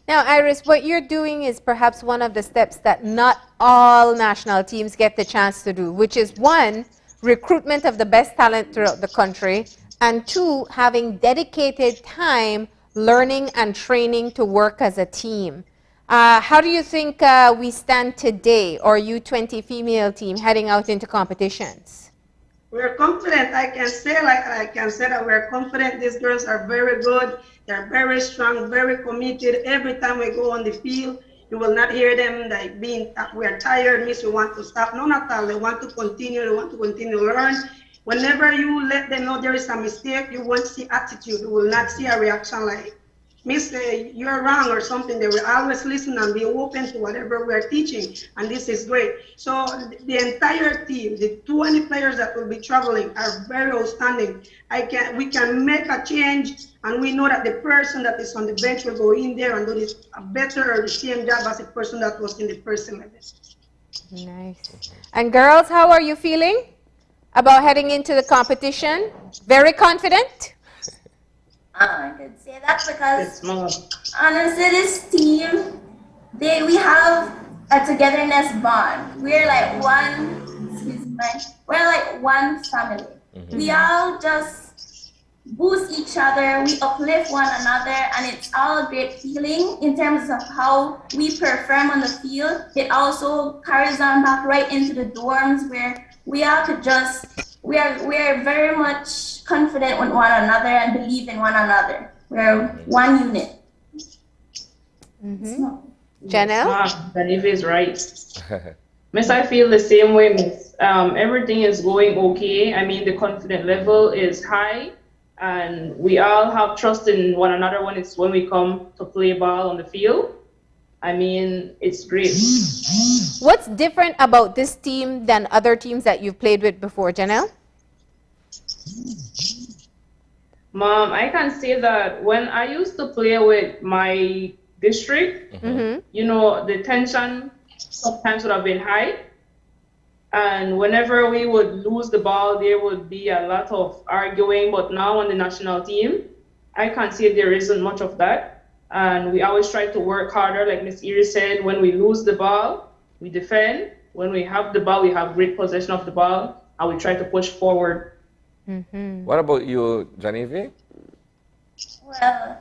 Now, Iris, what you're doing is perhaps one of the steps that not all national teams get the chance to do, which is one, recruitment of the best talent throughout the country, and two, having dedicated time learning and training to work as a team. How do you think we stand today, or U20 female team heading out into competitions? We're confident. I can say that we're confident. These girls are very good. They're very strong, very committed. Every time we go on the field, you will not hear them like we're tired, miss, we want to stop. No, not at all. They want to continue. They want to continue to learn. Whenever you let them know there is a mistake, you won't see attitude. You will not see a reaction like, miss, you're wrong or something. They will always listen and be open to whatever we're teaching, and this is great. So the entire team, the 20 players that will be traveling, are very outstanding. We can make a change, and we know that the person that is on the bench will go in there and do this a better or the same job as the person that was in the first 11. Nice. And girls, how are you feeling about heading into the competition? Very confident? I could say that because honestly, this team, we have a togetherness bond. We're like one family. Mm-hmm. We all just boost each other, we uplift one another, and it's all a great feeling in terms of how we perform on the field. It also carries on back right into the dorms, where we are very much confident with one another and believe in one another. We're one unit. Mm-hmm. Janelle? Danive is right. Miss, I feel the same way, Miss. Everything is going okay. I mean, the confidence level is high, and we all have trust in one another when we come to play ball on the field. I mean, it's great. What's different about this team than other teams that you've played with before, Janelle? Mom, I can say that when I used to play with my district, you know, the tension sometimes would have been high. And whenever we would lose the ball, there would be a lot of arguing. But now on the national team, I can say there isn't much of that. And we always try to work harder. Like Miss Iris said, when we lose the ball, we defend. When we have the ball, we have great possession of the ball, and we try to push forward. What about you, Genevieve? Well,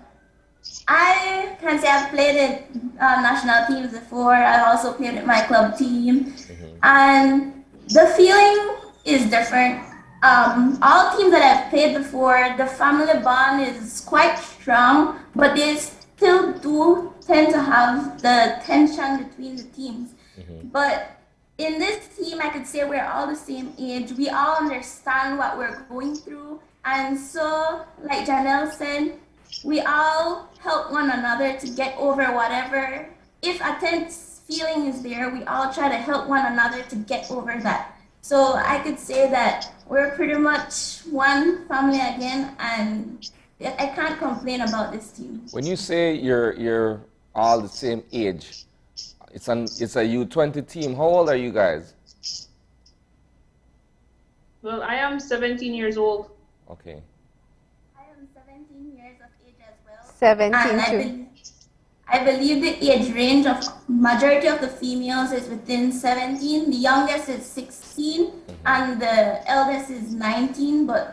I can say I've played in national teams before. I've also played with my club team. And the feeling is different. All teams that I've played before, the family bond is quite strong, but they still do tend to have the tension between the teams. But in this team, I could say we're all the same age. We all understand what we're going through. And so, like Janelle said, we all help one another to get over whatever. If a tense feeling is there, we all try to help one another to get over that. So I could say that we're pretty much one family again, and I can't complain about this team. When you say you're all the same age, it's a U20 team. How old are you guys? Well, I am 17 years old. Okay. I am 17 years of age as well. 17 too. I believe the age range of majority of the females is within 17. The youngest is 16, and the eldest is 19. But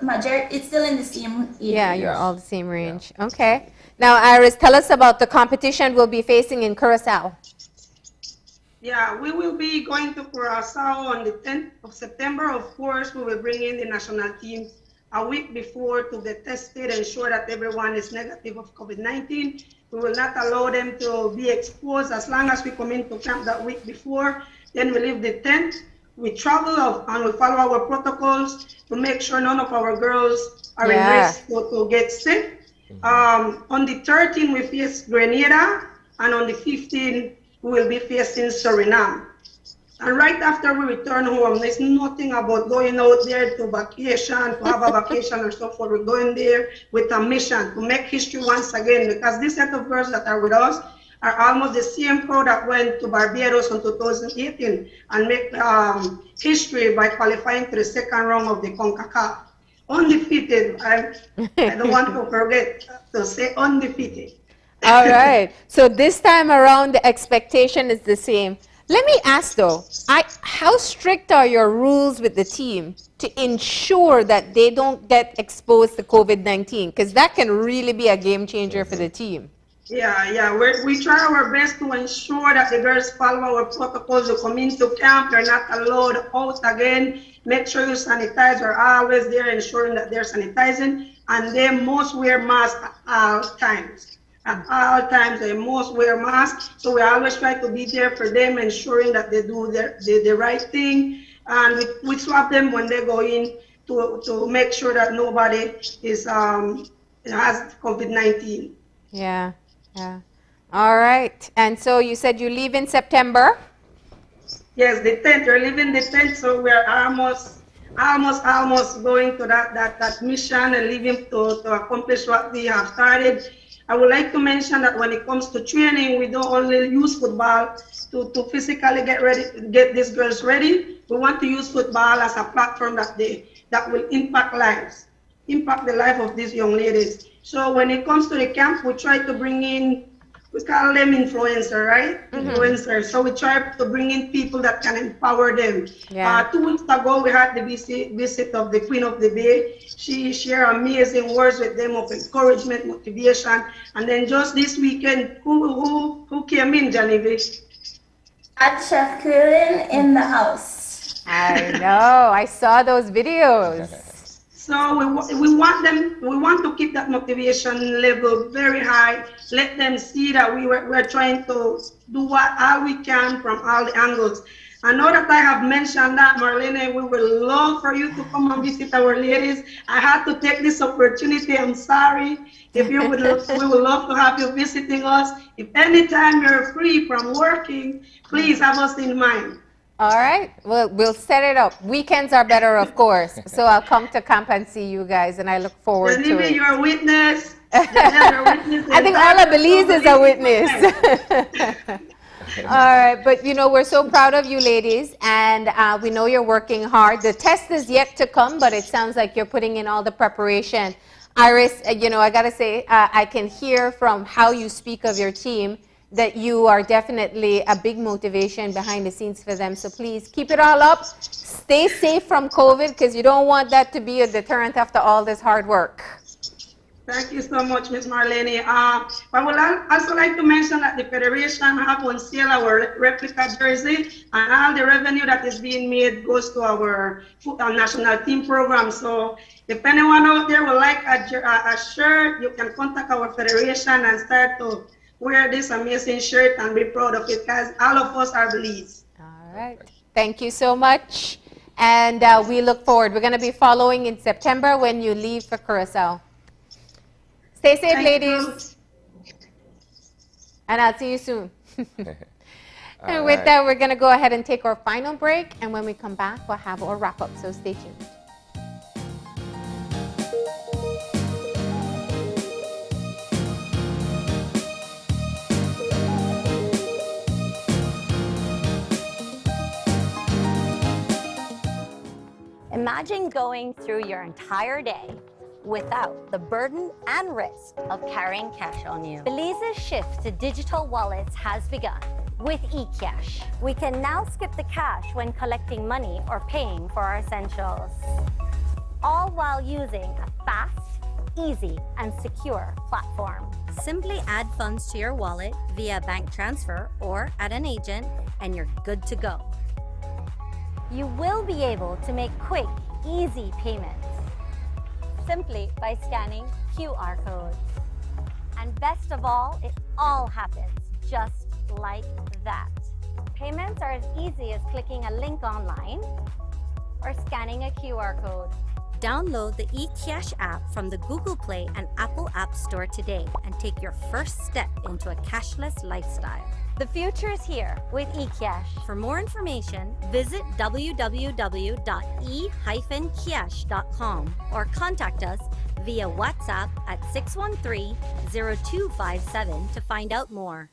it's still in the same age. Yeah, you're all the same range. Okay. Now, Iris, tell us about the competition we'll be facing in Curacao. Yeah, we will be going to Curacao on the 10th of September. Of course, we will bring in the national teams a week before to get tested, ensure that everyone is negative of COVID-19. We will not allow them to be exposed as long as we come into camp that week before. Then we leave the tent. We travel and we follow our protocols to make sure none of our girls are in risk to get sick. On the 13th, we face Grenada, and on the 15th, we will be facing Suriname. And right after we return home, there's nothing about going out there to vacation, to have a vacation or so forth. We're going there with a mission to make history once again, because this set of girls that are with us are almost the same crowd that went to Barbados in 2018 and make history by qualifying to the second round of the CONCACAF. Undefeated. I don't want to forget to say undefeated. All right. So this time around, the expectation is the same. Let me ask though, how strict are your rules with the team to ensure that they don't get exposed to COVID-19? Because that can really be a game changer for the team. Yeah. We try our best to ensure that the girls follow our protocols to come into camp. They're not allowed out again. Make sure you sanitize. We're always there ensuring that they're sanitizing. And they must wear masks at all times. At all times, they must wear masks. So we always try to be there for them, ensuring that they do the right thing. And we swab them when they go in to make sure that nobody has COVID-19. Yeah. All right. And so you said you leave in September? Yes, the 10th. We're leaving the 10th, so we're almost going to that mission and leaving to accomplish what we have started. I would like to mention that when it comes to training, we don't only use football to physically get these girls ready. We want to use football as a platform that will impact the life of these young ladies. So when it comes to the camp, we try to bring in, we call them influencers, right? Influencers. So we try to bring in people that can empower them. 2 weeks ago, we had the visit of the Queen of the Bay. She shared amazing words with them of encouragement, motivation. And then just this weekend, who came in, Genevieve? At Chef Krillin in the house. I know. I saw those videos. So we want to keep that motivation level very high. Let them see that we're trying to do all we can from all the angles. I know that I have mentioned that, Marlene, we would love for you to come and visit our ladies. I had to take this opportunity. I'm sorry. If you would, we would love to have you visiting us if anytime you're free from working, please have us in mind. All right, we'll set it up. Weekends are better, of course. So I'll come to camp and see you guys, and I look forward to it. You're a witness. I think all of Belize is a witness. All right, but you know, we're so proud of you ladies, and we know you're working hard. The test is yet to come, but it sounds like you're putting in all the preparation. Iris, you know, I gotta say, I can hear from how you speak of your team that you are definitely a big motivation behind the scenes for them. So please keep it all up. Stay safe from COVID, because you don't want that to be a deterrent after all this hard work. Thank you so much, Ms. Marlene. I would also like to mention that the Federation have on sale our replica jersey, and all the revenue that is being made goes to our national team program. So if anyone out there would like a shirt, you can contact our Federation and start to wear this amazing shirt and be proud of it, because all of us are Belize. All right. Thank you so much. And we look forward. We're going to be following in September when you leave for Curacao. Stay safe, ladies. And I'll see you soon. And with that, we're going to go ahead and take our final break. And when we come back, we'll have our wrap up. So stay tuned. Imagine going through your entire day without the burden and risk of carrying cash on you. Belize's shift to digital wallets has begun with eCash. We can now skip the cash when collecting money or paying for our essentials, all while using a fast, easy, and secure platform. Simply add funds to your wallet via bank transfer or at an agent, and you're good to go. You will be able to make quick, easy payments simply by scanning QR codes. And best of all, it all happens just like that. Payments are as easy as clicking a link online or scanning a QR code. Download the eCash app from the Google Play and Apple App Store today and take your first step into a cashless lifestyle. The future is here with eCash. For more information, visit www.e-cash.com or contact us via WhatsApp at 613-0257 to find out more.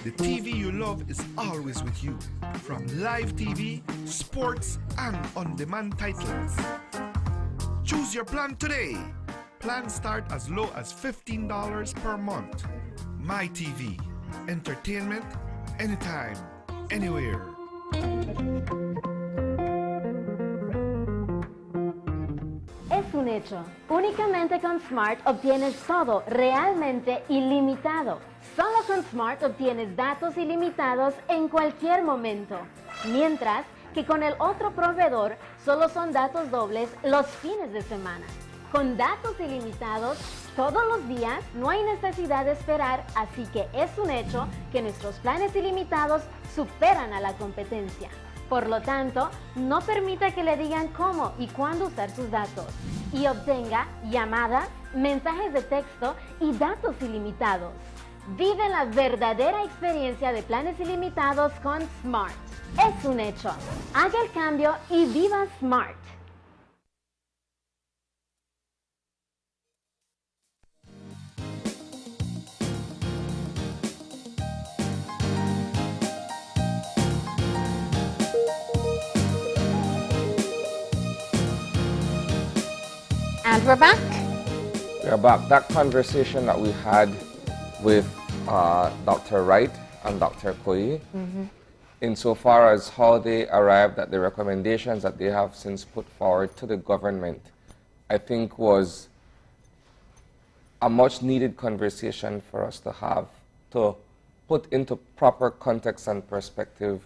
The TV you love is always with you, from live TV, sports, and on-demand titles. Choose your plan today. Plans start as low as $15 per month. My TV, entertainment, anytime, anywhere. Es un hecho. Únicamente con Smart obtienes todo realmente ilimitado. Solo con Smart obtienes datos ilimitados en cualquier momento. Mientras que con el otro proveedor solo son datos dobles los fines de semana. Con datos ilimitados todos los días no hay necesidad de esperar, así que es un hecho que nuestros planes ilimitados superan a la competencia. Por lo tanto, no permita que le digan cómo y cuándo usar sus datos y obtenga llamadas, mensajes de texto y datos ilimitados. Vive la verdadera experiencia de planes ilimitados con Smart. Es un hecho. Haga el cambio y viva Smart. And we're back. We're back. That conversation that we had with Dr. Wright and Dr. Koyi, insofar as how they arrived at the recommendations that they have since put forward to the government, I think was a much needed conversation for us to have, to put into proper context and perspective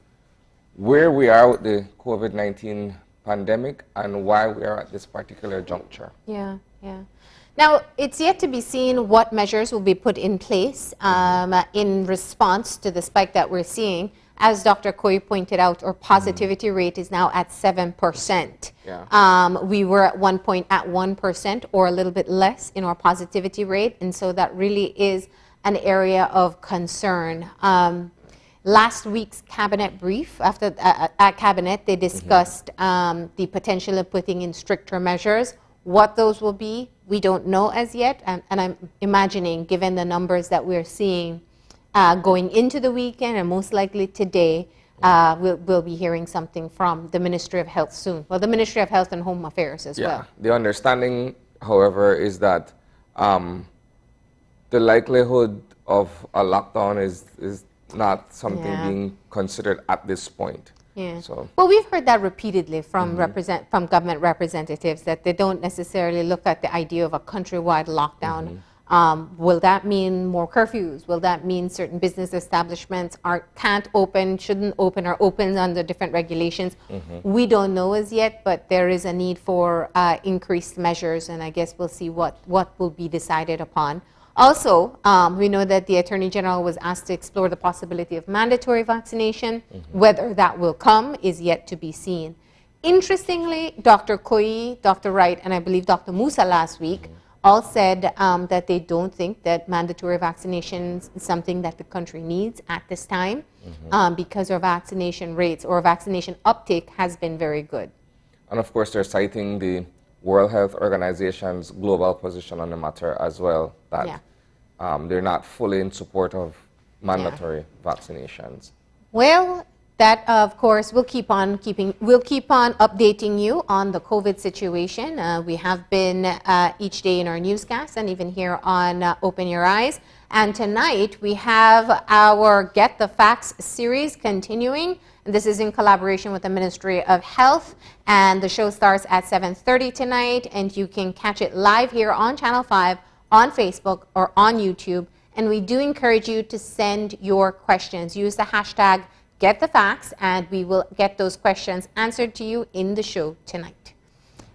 where we are with the COVID-19 pandemic and why we are at this particular juncture. Yeah, yeah. Now, it's yet to be seen what measures will be put in place in response to the spike that we're seeing. as Dr. Koi pointed out, our positivity rate is now at 7%. Yeah. We were at one point at 1% or a little bit less in our positivity rate, and so that really is an area of concern. Last week's cabinet brief, after at cabinet, they discussed the potential of putting in stricter measures. What those will be, we don't know as yet, and I'm imagining, given the numbers that we're seeing going into the weekend and most likely today, we'll be hearing something from the Ministry of Health soon. Well, the Ministry of Health and Home Affairs as well. The understanding, however, is that the likelihood of a lockdown is not something being considered at this point. Yeah. So. Well, we've heard that repeatedly from from government representatives, that they don't necessarily look at the idea of a countrywide lockdown. Will that mean more curfews? Will that mean certain business establishments can't open, shouldn't open, or opens under different regulations? We don't know as yet, but there is a need for increased measures, and I guess we'll see what will be decided upon. Also, we know that the Attorney General was asked to explore the possibility of mandatory vaccination. Whether that will come is yet to be seen. Interestingly, Dr. Koi, Dr. Wright, and I believe Dr. Musa last week all said that they don't think that mandatory vaccinations is something that the country needs at this time because our vaccination rates or vaccination uptake has been very good. And of course, they're citing the World Health Organization's global position on the matter as well, that they're not fully in support of mandatory vaccinations. Well, that of course we'll keep on updating you on the COVID situation. We have been each day in our newscasts and even here on Open Your Eyes. And tonight we have our Get the Facts series continuing. This is in collaboration with the Ministry of Health, and the show starts at 7:30 tonight, and you can catch it live here on Channel 5, on Facebook, or on YouTube. And we do encourage you to send your questions. Use the hashtag #GetTheFacts, and we will get those questions answered to you in the show tonight.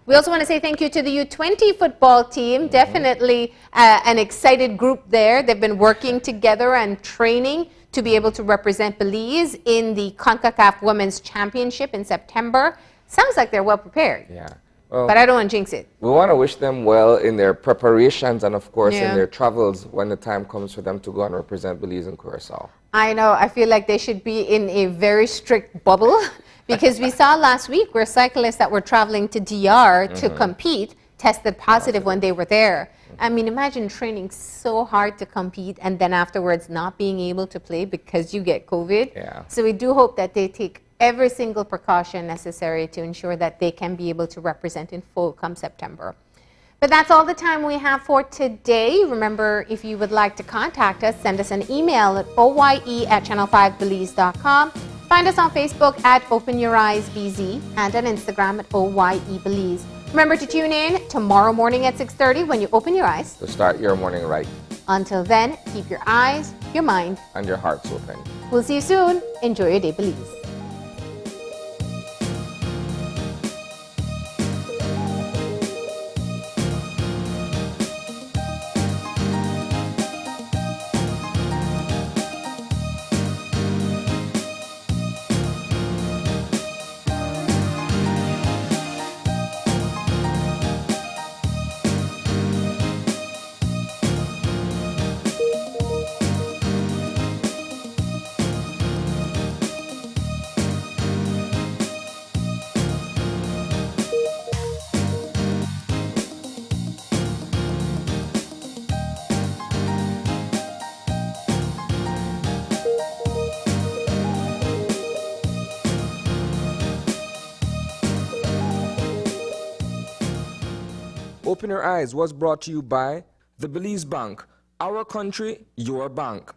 We also want to say thank you to the U20 football team. Definitely an excited group there. They've been working together and training to be able to represent Belize in the CONCACAF Women's Championship in September. Sounds like they're well prepared. Yeah. Well, but I don't want to jinx it. We want to wish them well in their preparations and, of course, in their travels when the time comes for them to go and represent Belize and Curacao. I know. I feel like they should be in a very strict bubble because we saw last week where cyclists that were traveling to DR to compete tested positive when they were there. I mean, imagine training so hard to compete and then afterwards not being able to play because you get COVID. Yeah. So we do hope that they take every single precaution necessary to ensure that they can be able to represent in full come September. But that's all the time we have for today. Remember, if you would like to contact us, send us an email at oye@channel5belize.com. Find us on Facebook at Open Your Eyes BZ and on Instagram at OYEBelize. Remember to tune in tomorrow morning at 6:30 when you open your eyes. To start your morning right. Until then, keep your eyes, your mind, and your hearts open. We'll see you soon. Enjoy your day, Belize. Open Your Eyes was brought to you by the Belize Bank. Our country, your bank.